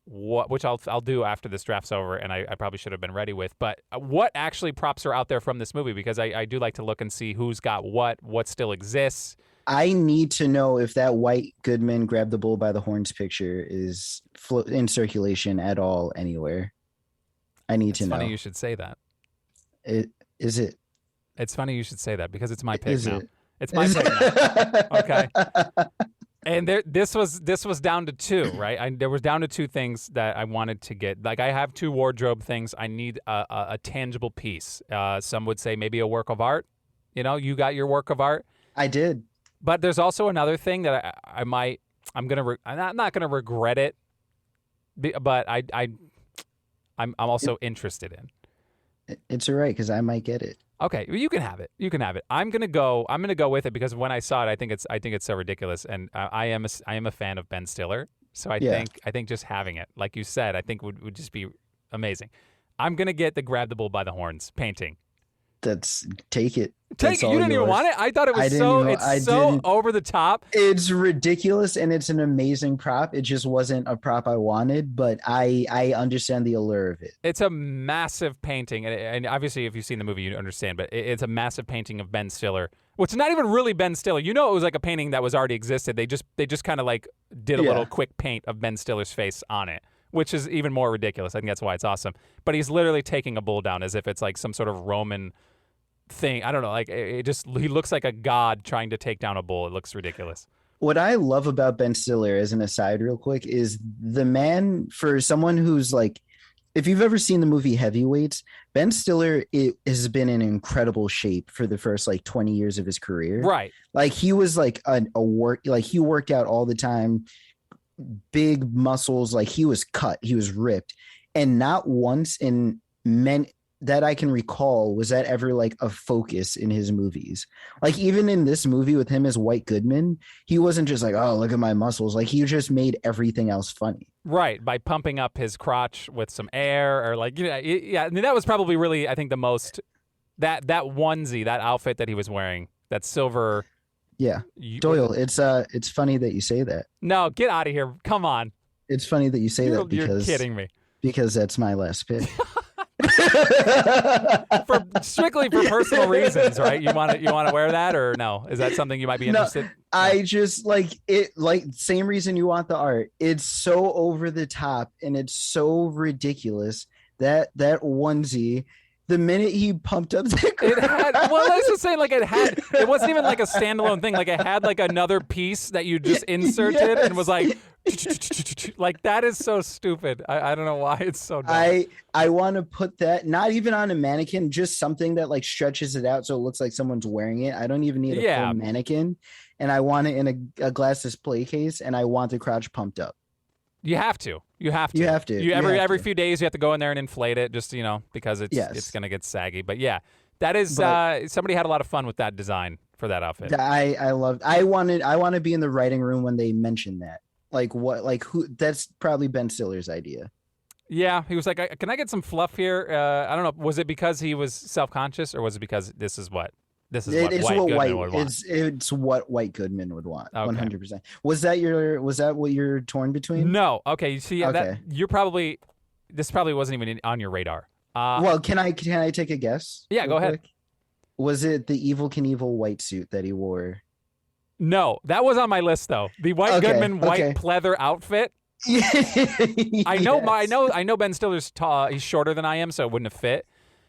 which I'll do after this draft's over, and I probably should have been ready with. But what actually props are out there from this movie? Because I do like to look and see who's got what still exists. I need to know if that White Goodman grab the bull by the horns picture is in circulation at all anywhere. I need to know. It's funny you should say that. Is it? It's funny you should say that because it's my pick Is now. it? It's my pick now. Okay. And this was down to two, right? There was down to two things that I wanted to get. Like I have two wardrobe things. I need a tangible piece. Some would say maybe a work of art. You know, you got your work of art. I did. But there's also another thing that I'm not gonna regret it, but I'm also interested in. It's all right because I might get it. Okay, well, you can have it. You can have it. I'm gonna go with it because when I saw it, I think it's so ridiculous, and I am a fan of Ben Stiller, so I think just having it, like you said, I think would just be amazing. I'm gonna get the grab the bull by the horns painting. Take it. Take it. You didn't even want it. I thought it was so over the top. It's ridiculous, and it's an amazing prop. It just wasn't a prop I wanted, but I understand the allure of it. It's a massive painting, and obviously, if you've seen the movie, you understand. But it's a massive painting of Ben Stiller, which is not even really Ben Stiller. You know, it was like a painting that was already existed. They just kind of like did a little quick paint of Ben Stiller's face on it, which is even more ridiculous. I think that's why it's awesome. But he's literally taking a bull down as if it's like some sort of Roman thing. I don't know. Like he looks like a god trying to take down a bull. It looks ridiculous. What I love about Ben Stiller, as an aside real quick, is the man, for someone who's like, if you've ever seen the movie Heavyweights, Ben Stiller has been in incredible shape for the first like 20 years of his career. Right. Like he was like he worked out all the time, big muscles, like he was cut, he was ripped. And not once in that I can recall was that ever like a focus in his movies. Like even in this movie with him as White Goodman, he wasn't just like, oh, look at my muscles. Like he just made everything else funny. Right, by pumping up his crotch with some air, or like, yeah. I mean, that was probably really, I think, the most that onesie, that outfit that he was wearing, that silver. Yeah, Doyle, it's funny that you say that. No, get out of here! Come on. It's funny that you say that because you're kidding me. Because that's my last pick. Strictly for personal reasons, right? You want to wear that, or no? Is that something you might be interested? No, I just like it. Like same reason you want the art. It's so over the top and it's so ridiculous that onesie. The minute he pumped up the crowd. I was just saying, like it wasn't even like a standalone thing. Like it had like another piece that you just inserted and was like. Like that is so stupid. I don't know why it's so dumb. I want to put that not even on a mannequin, just something that like stretches it out so it looks like someone's wearing it. I don't even need a full mannequin, and I want it in a glass display case, and I want the crotch pumped up. You have to. Every few days you have to go in there and inflate it, just because it's gonna get saggy. But yeah, that is somebody had a lot of fun with that design for that outfit. I want to be in the writing room when they mentioned that. Like what? Like who? That's probably Ben Stiller's idea. Yeah, he was like, "Can I get some fluff here?" I don't know. Was it because he was self-conscious, or was it because this is what White Goodman would want? It's what White Goodman would want. 100%. Was that what you're torn between? No. Okay. You see, this probably wasn't even on your radar. Well, can I take a guess? Yeah, go ahead. Was it the Evel Knievel white suit that he wore? No, that was on my list though. The White Goodman white pleather outfit. I know Ben Stiller's tall. He's shorter than I am, so it wouldn't have fit.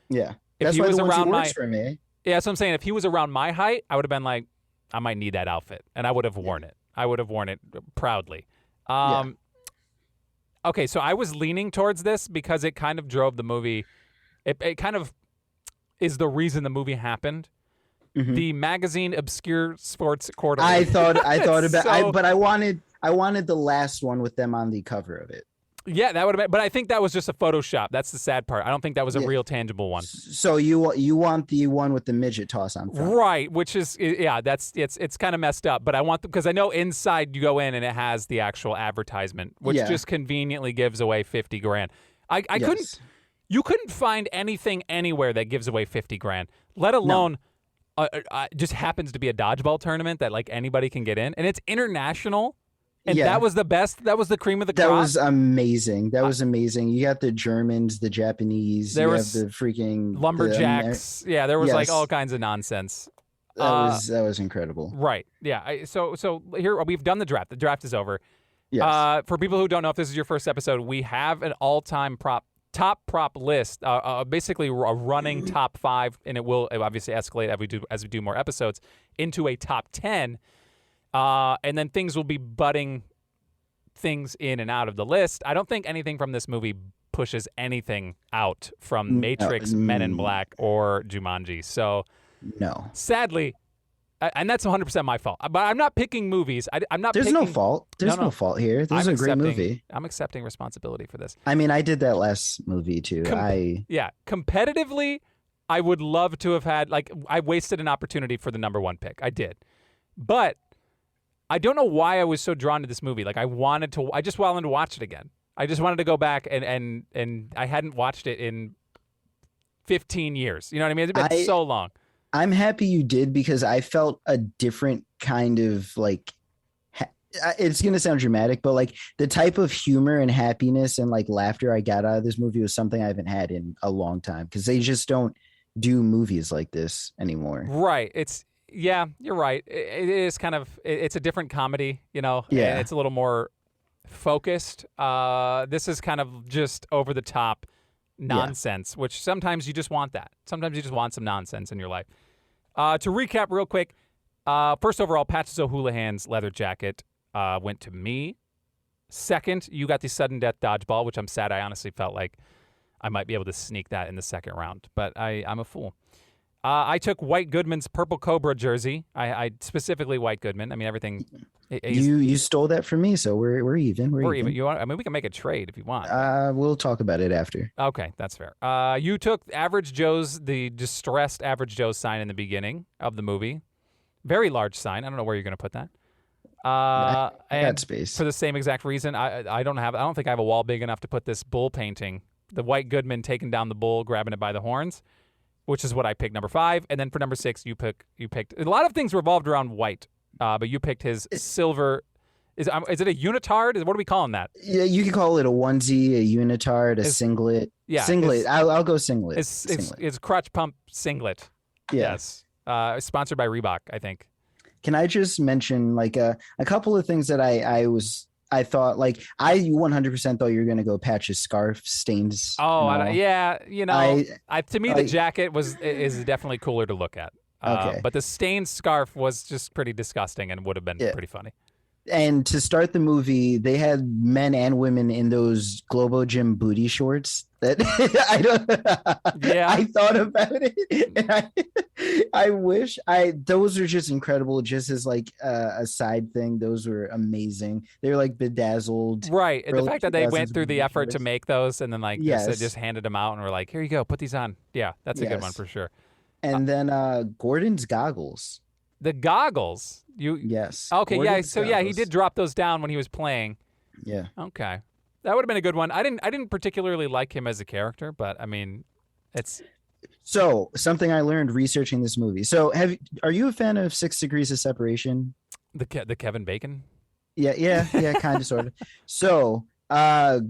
Yeah, if he was around for me. Yeah, that's what I'm saying. If he was around my height, I would have been like, I might need that outfit, and I would have worn it. I would have worn it proudly. Okay, so I was leaning towards this because it kind of drove the movie. It kind of is the reason the movie happened. Mm-hmm. The magazine Obscure Sports Quarterly. I thought about, but I wanted the last one with them on the cover of it. Yeah, that would have been, but I think that was just a Photoshop. That's the sad part. I don't think that was a real tangible one. So you want the one with the midget toss on front. Right, which is it's kind of messed up, but I want because I know inside you go in and it has the actual advertisement, which just conveniently gives away $50,000. You couldn't find anything anywhere that gives away $50,000, let alone just happens to be a dodgeball tournament that like anybody can get in, and it's international. And that was the best. That was the cream of the crop. That was amazing. You got the Germans, the Japanese. There was the freaking lumberjacks. There was like all kinds of nonsense. That was incredible. Right. Yeah. So here we've done the draft. The draft is over. Yes. For people who don't know, if this is your first episode, we have an all-time top prop list. Basically a running top 5, and it will obviously escalate as we do more episodes into a top 10. And then things will be butting things in and out of the list. I don't think anything from this movie pushes anything out from Matrix, Men in Black, or Jumanji. So, no. Sadly, and that's 100% my fault. But I'm not picking movies. I'm not. There's picking, no fault. There's no fault here. This is a great movie. I'm accepting responsibility for this. I mean, I did that last movie too. Yeah, competitively, I would love to have had, like, I wasted an opportunity for the number one pick. I did. But I don't know why I was so drawn to this movie. Like, I just wanted to watch it again. I just wanted to go back and I hadn't watched it in 15 years. You know what I mean? It's been so long. I'm happy you did, because I felt a different kind of, like, it's going to sound dramatic, but like the type of humor and happiness and like laughter I got out of this movie was something I haven't had in a long time, because they just don't do movies like this anymore. Right. Yeah, you're right. It is kind of, it's a different comedy, you know? Yeah. And it's a little more focused. This is kind of just over the top nonsense, which sometimes you just want that. Sometimes you just want some nonsense in your life. To recap real quick, first overall, Patches O'Houlihan's leather jacket went to me. Second, you got the sudden death dodgeball, which I'm sad. I honestly felt like I might be able to sneak that in the second round, but I'm a fool. I took White Goodman's Purple Cobra jersey. I specifically White Goodman. I mean, everything. You stole that from me, so we're even. We're even. I mean, we can make a trade if you want. We'll talk about it after. Okay, that's fair. You took the distressed Average Joe's sign in the beginning of the movie. Very large sign. I don't know where you're going to put that. I got space for the same exact reason. I don't think I have a wall big enough to put this bull painting. The White Goodman taking down the bull, grabbing it by the horns, which is what I picked number 5. And then for number 6, you picked a lot of things revolved around white, but you picked his silver. Is it a unitard? What are we calling that? Yeah, you can call it a onesie, a unitard, a singlet. Yeah, singlet. I'll go singlet. It's crotch pump singlet. Yeah. Yes. Sponsored by Reebok, I think. Can I just mention like a couple of things that I thought, like, I 100% thought you were going to go Patch's scarf stains. Oh, yeah. You know, to me, the jacket is definitely cooler to look at. Okay. But the stained scarf was just pretty disgusting and would have been pretty funny. And to start the movie, they had men and women in those Globo Gym booty shorts that I thought about it. And I wish those are just incredible. Just as like a side thing, those were amazing. They were like bedazzled. Right. And the fact that they went through the effort to make those and then just handed them out and were like, here you go, put these on. Yeah, that's a good one for sure. And then Gordon's goggles. The goggles. Yes. Okay. Gordon's so goggles. He did drop those down when he was playing. Yeah. Okay. That would have been a good one. I didn't particularly like him as a character, but I mean, it's so something I learned researching this movie. So are you a fan of 6 Degrees of Separation? The Kevin Bacon? Yeah, kind of sort of. So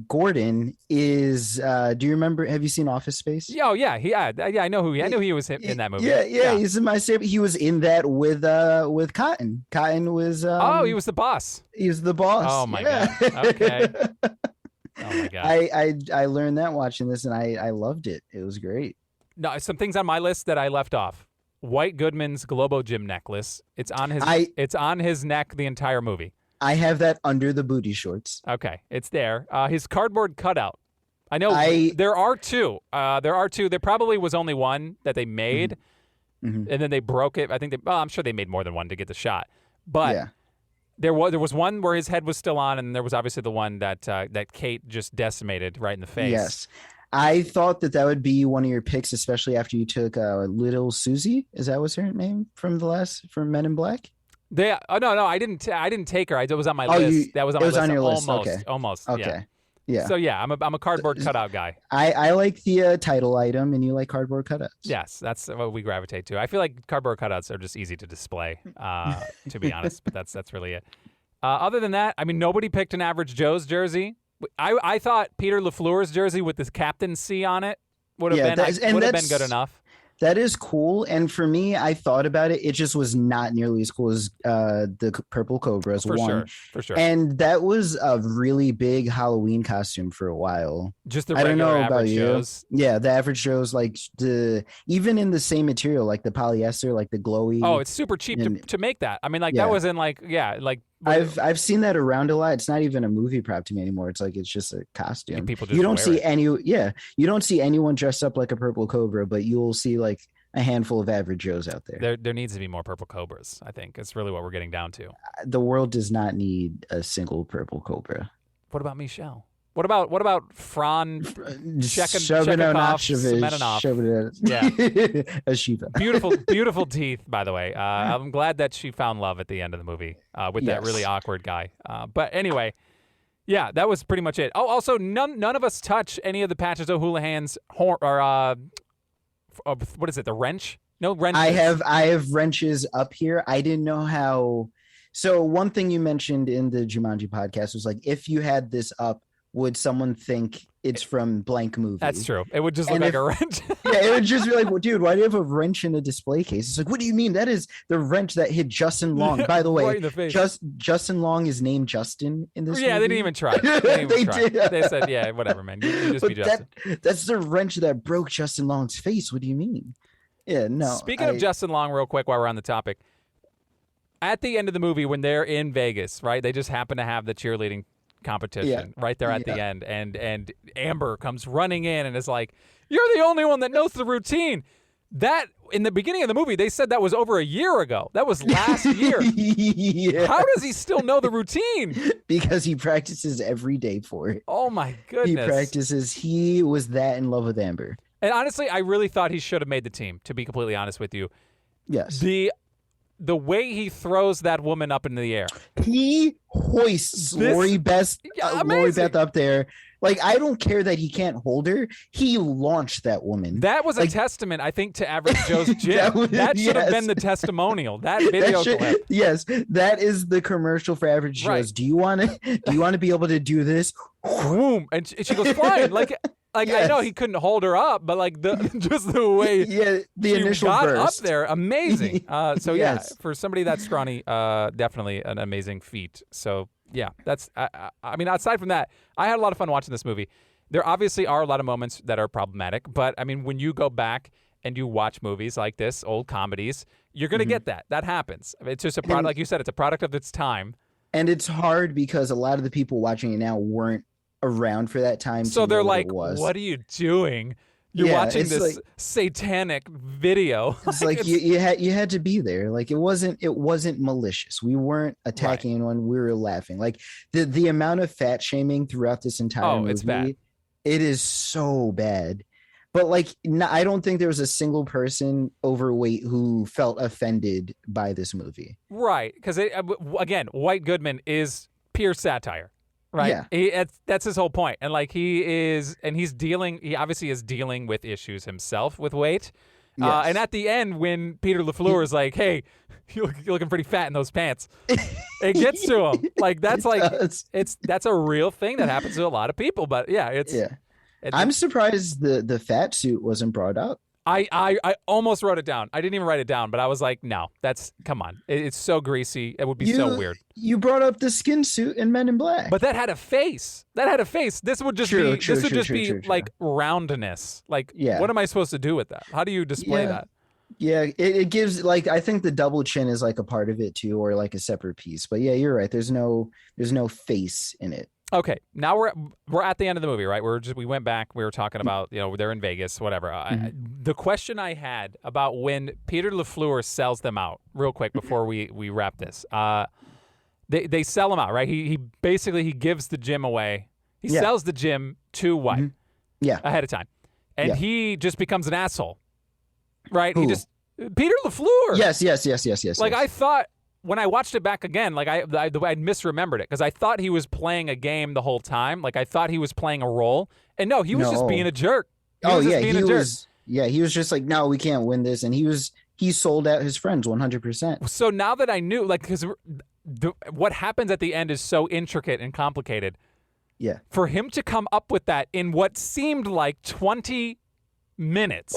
Gordon is do you remember, have you seen Office Space? Oh yeah, I know who he was in that movie. Yeah, he's in my favorite. He was in that with Cotton. Cotton was he was the boss. He was the boss. Oh my god. Okay. Oh my god. I learned that watching this and I loved it. It was great. No, some things on my list that I left off. White Goodman's Globo Gym necklace. It's on his neck the entire movie. I have that under the booty shorts. Okay, it's there. His cardboard cutout. I know there are two. There probably was only one that they made, and then they broke it. I think I'm sure they made more than one to get the shot. But there was one where his head was still on, and there was obviously the one that Kate just decimated right in the face. Yes. I thought that would be one of your picks, especially after you took Little Susie. Is that what's her name from Men in Black? No, I didn't take her. It was on my list. That was on my list. On your list. Almost. Okay. Yeah. So yeah, I'm a cardboard cutout guy. I like the title item, and you like cardboard cutouts. Yes, that's what we gravitate to. I feel like cardboard cutouts are just easy to display, to be honest. But that's really it. Other than that, I mean, nobody picked an Average Joe's jersey. I thought Peter LaFleur's jersey with the Captain C on it would have been good enough. That is cool. And for me, I thought about it. It just was not nearly as cool as the Purple Cobras For one. sure, for sure. And that was a really big Halloween costume for a while. Just the I don't regular know about average you. Joes. Yeah, the average Joe's like even in the same material, like the polyester, like the glowy. Oh, it's super cheap and to make that. I mean, like yeah. that was in like I've seen that around a lot. It's not even a movie prop to me anymore. It's like it's just a costume. people just You don't wear see it. you don't see anyone dressed up like a purple cobra, but you will see like a handful of average Joes out there. There needs to be more purple cobras. I think it's really what we're getting down to. The world does not need a single purple cobra. What about Michelle? What about Fran Chekhov? Yeah. A Shiva. Beautiful teeth, by the way. I'm glad that she found love at the end of the movie with that really awkward guy. But anyway, yeah, that was pretty much it. Oh, also, none of us touch any of the Patches O'Houlihan's horn or what is it? The wrench? No wrenches. I have wrenches up here. I didn't know how. So one thing you mentioned in the Jumanji podcast was like, if you had this up, would someone think it's from blank movie? That's true. It would just look like a wrench. Yeah, it would just be like, well, dude, why do you have a wrench in a display case? It's like, what do you mean? That is the wrench that hit Justin Long. By the way, right in the face. Justin Long is named Justin in this movie. They didn't even try. They did. They said, yeah, whatever, man. You just be Justin. That's the wrench that broke Justin Long's face. What do you mean? Yeah, no. Speaking of Justin Long, real quick, while we're on the topic, at the end of the movie, when they're in Vegas, right, they just happen to have the cheerleading competition right there at the end, and Amber comes running in and is like, "You're the only one that knows the routine." That in the beginning of the movie, they said that was over a year ago. That was last year. Yeah. How does he still know the routine? Because he practices every day for it. Oh my goodness. He practices. He was that in love with Amber. And honestly, I really thought he should have made the team, to be completely honest with you. Yes. The way he throws that woman up into the air. He hoists Lori Beth up there. Like, I don't care that he can't hold her. He launched that woman. That was a testament, I think, to Average Joe's gym. That should have been the testimonial. That video clip. Yes, that is the commercial for Average Joe's. Do you want to be able to do this? Boom, and she goes flying. Like yes. I know he couldn't hold her up, but like just the way the initial got burst up there, amazing. So yes. Yeah, for somebody that scrawny, definitely an amazing feat. So yeah, that's I mean, aside from that, I had a lot of fun watching this movie. There obviously are a lot of moments that are problematic, but I mean, when you go back and you watch movies like this, old comedies, you're gonna get that. That happens. It's just a product, like you said, it's a product of its time. And it's hard because a lot of the people watching it now weren't around for that time. So they're like, what are you doing? You're watching this satanic video. It's like you had to be there. Like it wasn't malicious. We weren't attacking anyone. We were laughing. Like the amount of fat shaming throughout this entire movie, it's bad. It is so bad. But like, I don't think there was a single person overweight who felt offended by this movie. Right, because again, White Goodman is pure satire. Right. Yeah. That's his whole point. And like he obviously is dealing with issues himself with weight. Yes. And at the end, when Peter LaFleur is like, "Hey, you're looking pretty fat in those pants," it gets to him. Like that's that's a real thing that happens to a lot of people. But I'm surprised the fat suit wasn't brought up. I almost wrote it down. I didn't even write it down, but I was like, no, come on. It's so greasy. It would be so weird. You brought up the skin suit in Men in Black. But that had a face. This would just be like roundness. Like, what am I supposed to do with that? How do you display that? Yeah, it gives, like, I think the double chin is like a part of it too, or like a separate piece. But yeah, you're right. There's no face in it. Okay, now we're at the end of the movie, right? We went back. We were talking about they're in Vegas, whatever. The question I had about when Peter LaFleur sells them out, real quick before we wrap this. They sell them out, right? He basically gives the gym away. He sells the gym to White, ahead of time, and he just becomes an asshole, right? Who? Peter LaFleur. Yes. Like I thought. When I watched it back again, like I misremembered it because I thought he was playing a game the whole time. Like I thought he was playing a role, and no, he was just being a jerk. He was just like, no, we can't win this, and he sold out his friends 100%. So now that I knew, like, because what happens at the end is so intricate and complicated. Yeah, for him to come up with that in what seemed like 20 minutes.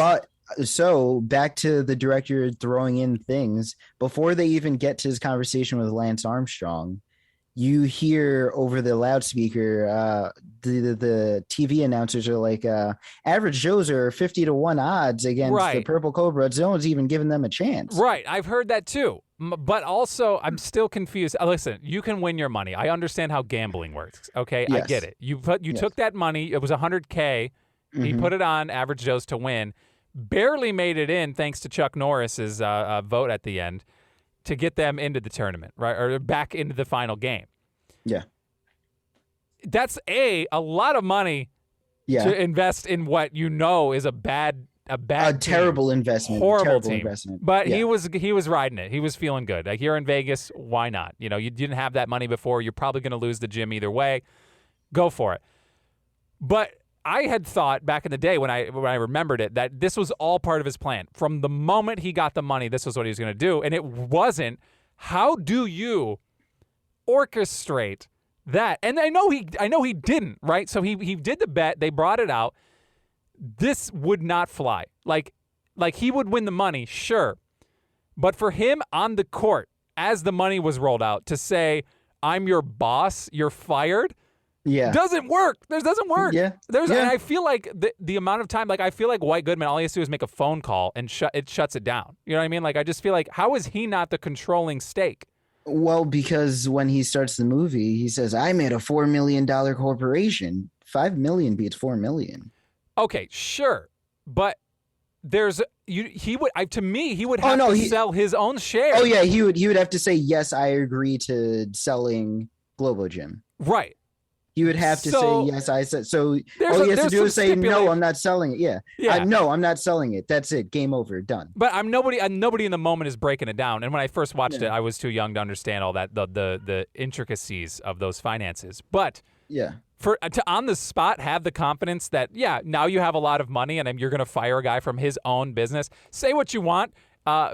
So back to the director throwing in things before they even get to his conversation with Lance Armstrong. You hear over the loudspeaker, the TV announcers are like, average Joes are 50-1 odds against the Right. Purple Cobra. No one's even giving them a chance. Right. I've heard that too. But also, I'm still confused. Listen, you can win your money. I understand how gambling works. Okay, I Yes. get it. You Yes. took that money. It was $100K. He Mhm. put it on Average Joe's to win. Barely made it in thanks to Chuck Norris's vote at the end to get them into the tournament, right, or back into the final game. Yeah. That's a lot of money Yeah. to invest in what you know is a A terrible investment. horrible Terrible team. investment. But yeah. he was riding it. He was feeling good. Like, you're in Vegas, why not? You know, you didn't have that money before. You're probably going to lose the gym either way. Go for it. But I had thought back in the day when I remembered it that this was all part of his plan. From the moment he got the money, this was what he was going to do, and it wasn't. How do you orchestrate that? And I know he didn't, right? So he did the bet. They brought it out. This would not fly. Like he would win the money, sure. But for him on the court, as the money was rolled out, to say, I'm your boss, you're fired, Yeah. doesn't work. This doesn't work. Yeah. And Yeah. I feel like the amount of time, like, I feel like White Goodman, all he has to do is make a phone call and it shuts it down. You know what I mean? Like, I just feel like, how is he not the controlling stake? Well, because when he starts the movie, he says, I made a $4 million corporation. 5 million beats 4 million. Okay, sure. But there's he would have to sell his own shares. Oh yeah, he would have to say, yes, I agree to selling Globo Gym. Right. He would have to say, yes, I said so. All he has to do is say, no, I'm not selling it. Yeah. No, I'm not selling it. That's it. Game over. Done. But nobody in the moment is breaking it down. And when I first watched it, I was too young to understand all that, the intricacies of those finances. But yeah, to on the spot have the confidence that, now you have a lot of money and you're going to fire a guy from his own business. Say what you want.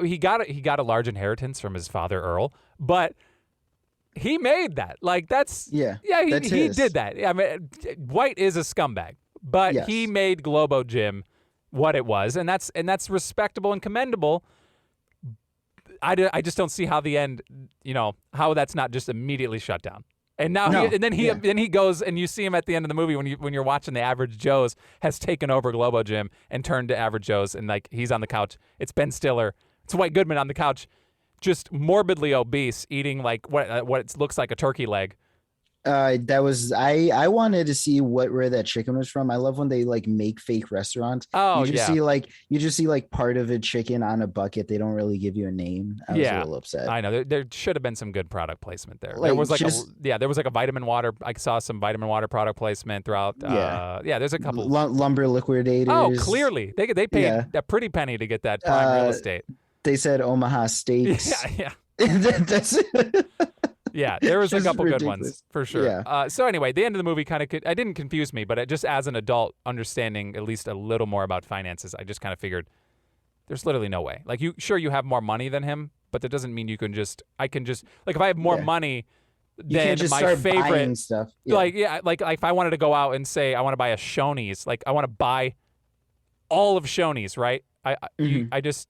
He got a large inheritance from his father, Earl, but he made that. Like, he did that. I mean, White is a scumbag, but he made Globo Gym what it was, and that's respectable and commendable. I just don't see how the end, how that's not just immediately shut down. And now then he goes, and you see him at the end of the movie when you're watching the Average Joe's has taken over Globo Gym and turned to Average Joe's, and like he's on the couch. It's Ben Stiller. It's White Goodman on the couch, just morbidly obese, eating like what looks like a turkey leg. That was I wanted to see where that chicken was from. I love when they like make fake restaurants. Oh, you just see part of a chicken on a bucket. They don't really give you a name. I was a little upset. I know there should have been some good product placement there. There was there was like a vitamin water. I saw some vitamin water product placement throughout. There's a couple lumber liquidators. Oh, clearly they paid a pretty penny to get that prime real estate. They said Omaha Steaks. Yeah. That's Yeah, there was a couple ridiculous. good ones for sure. Yeah. So anyway, the end of the movie kind of I didn't confuse me, but just as an adult understanding at least a little more about finances, I just kind of figured there's literally no way. Like, you have more money than him, but that doesn't mean I can just like, if I have more money than my favorite stuff. Like if I wanted to go out and say I want to buy a Shoney's, like I want to buy all of Shoney's, right?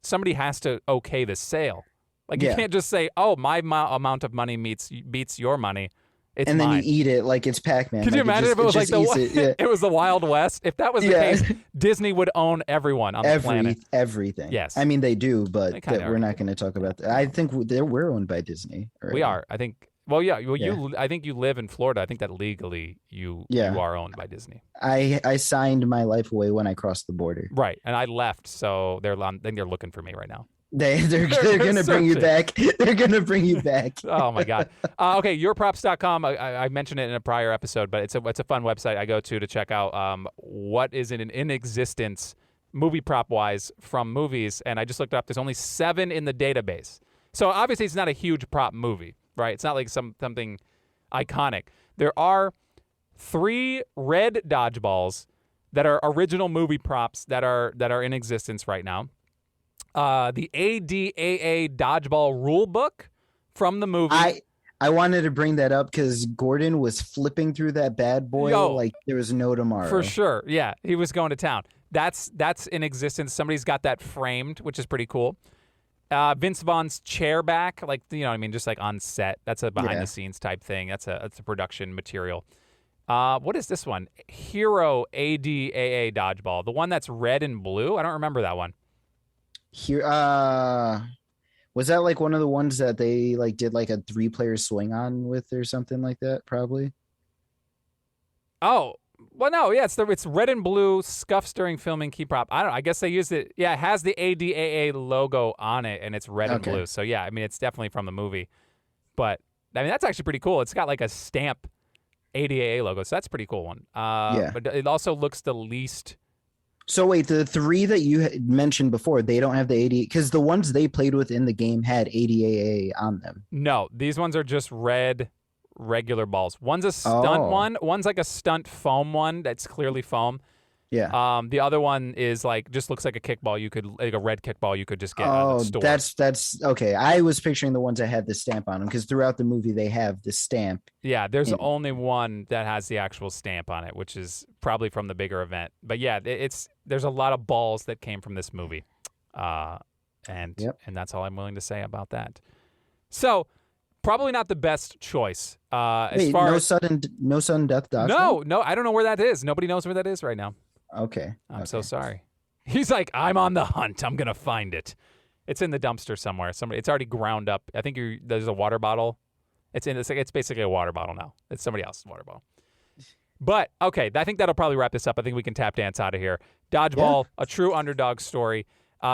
Somebody has to okay this sale. Like, you can't just say, "Oh, my amount of money beats your money." It's and then mine. you eat it like it's Pac-Man. Could you imagine if it was like it was the Wild West? If that was the case, Disney would own everyone on the planet. Everything. Yes. I mean, they do, but we're not going to talk about that. I think we're owned by Disney. Right? We are. I think. Well, yeah. Well, I think you live in Florida. I think that legally you are owned by Disney. I signed my life away when I crossed the border. Right, and I left, so they're looking for me right now. They're gonna bring you back. They're gonna bring you back. Oh my god. Okay, yourprops.com. I mentioned it in a prior episode, but it's a fun website I go to check out what is in existence movie prop wise from movies, and I just looked it up. There's only 7 in the database, so obviously it's not a huge prop movie, right? It's not like something iconic. There are 3 red dodgeballs that are original movie props that are in existence right now. The ADAA Dodgeball rule book from the movie. I wanted to bring that up because Gordon was flipping through that bad boy Yo, like there was no for tomorrow. sure. Yeah, he was going to town. That's in existence. Somebody's got that framed, which is pretty cool. Vince Vaughn's chair back, like, you know what I mean, just like on set. That's a behind the Yeah. scenes type thing. That's a production material. What is this one? Hero ADAA Dodgeball, the one that's red and blue. I don't remember that one. Here, was that like one of the ones that they like did like a 3-player swing on with or something like that? Probably. Oh, well, no, yeah, it's red and blue scuffs during filming key prop. I don't know. I guess they used it. Yeah, it has the ADAA logo on it, and it's red and Okay. blue. So yeah, I mean, it's definitely from the movie. But I mean, that's actually pretty cool. It's got like a stamp ADAA logo, so that's a pretty cool one. Yeah. But it also looks the least. So wait, the 3 that you had mentioned before, they don't have the 80 because the ones they played with in the game had ADAA on them. No, these ones are just red regular balls. One's a stunt Oh, one. One's like a stunt foam one that's clearly foam. yeah. The other one is like just looks like a kickball. You could like a red kickball you could just get out of Oh, the store. that's okay. I was picturing the ones that had the stamp on them because throughout the movie they have the stamp. Yeah, there's in- only one that has the actual stamp on it, which is probably from the bigger event. But yeah, there's a lot of balls that came from this movie, and Yep. that's all I'm willing to say about that. So probably not the best choice. As Wait, far no as sudden death dodgeball? no, I don't know where that is. Nobody knows where that is right now. Okay. I'm okay. so sorry. He's like, I'm on the hunt. I'm gonna find it. It's in the dumpster somewhere. It's already ground up. I think there's a water bottle. It's basically a water bottle now. It's somebody else's water bottle. But okay, I think that'll probably wrap this up. I think we can tap dance out of here. Dodgeball, a true underdog story.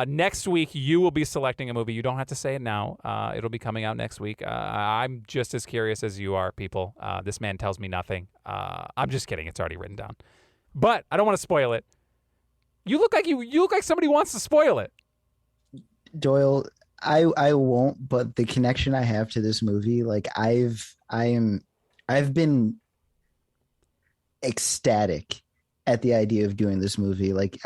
Next week, you will be selecting a movie. You don't have to say it now. It'll be coming out next week. I'm just as curious as you are, people. This man tells me nothing. I'm just kidding. It's already written down. But I don't want to spoil it. You look like somebody wants to spoil it. Doyle, I won't, but the connection I have to this movie, like I've been ecstatic at the idea of doing this movie. Like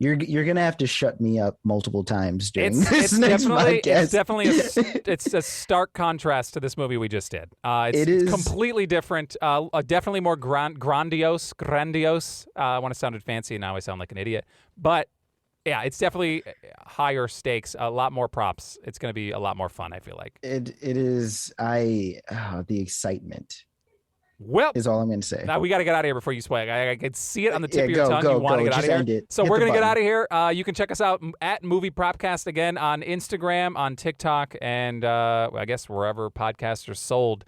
you're gonna have to shut me up multiple times during this next podcast. It's definitely it's a stark contrast to this movie we just did. It is completely different. Definitely more grandiose. I want to sound fancy, and now I sound like an idiot. But yeah, it's definitely higher stakes, a lot more props. It's going to be a lot more fun, I feel like. it is the excitement Well, is all I'm gonna say. now we got to get out of here before you spoil. I can see it on the tip of your go, tongue. go, You want to go. get out Just of end here. it. So Hit we're the going to get button. out of here. You can check us out at Movie Propcast again on Instagram, on TikTok, and I guess wherever podcasts are sold.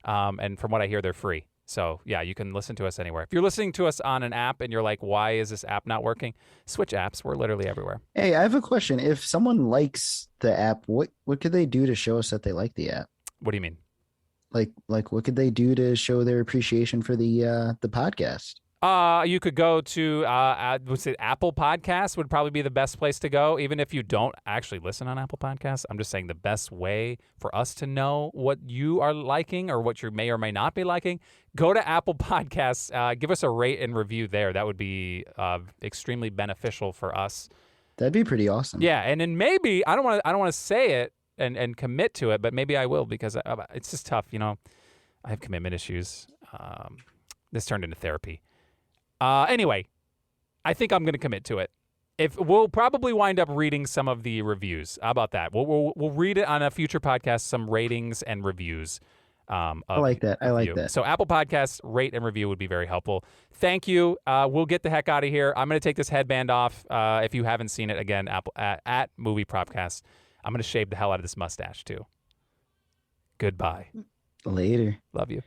And from what I hear, they're free. So yeah, you can listen to us anywhere. If you're listening to us on an app and you're like, why is this app not working? Switch apps. We're literally everywhere. Hey, I have a question. If someone likes the app, what could they do to show us that they like the app? What do you mean? Like what could they do to show their appreciation for the podcast? You could go to Apple Podcasts would probably be the best place to go. Even if you don't actually listen on Apple Podcasts, I'm just saying the best way for us to know what you are liking or what you may or may not be liking. Go to Apple Podcasts. Give us a rate and review there. That would be extremely beneficial for us. That'd be pretty awesome. Yeah, and then maybe I don't want to say it and commit to it, but maybe I will because it's just tough. You know, I have commitment issues. This turned into therapy. Anyway, I think I'm going to commit to it. If we'll probably wind up reading some of the reviews. How about that? We'll read it on a future podcast. Some ratings and reviews. I like that. I like that. So Apple Podcasts rate and review would be very helpful. Thank you. We'll get the heck out of here. I'm going to take this headband off. If you haven't seen it, again, Apple at Movie Propcast. I'm going to shave the hell out of this mustache too. Goodbye. Later. Love you.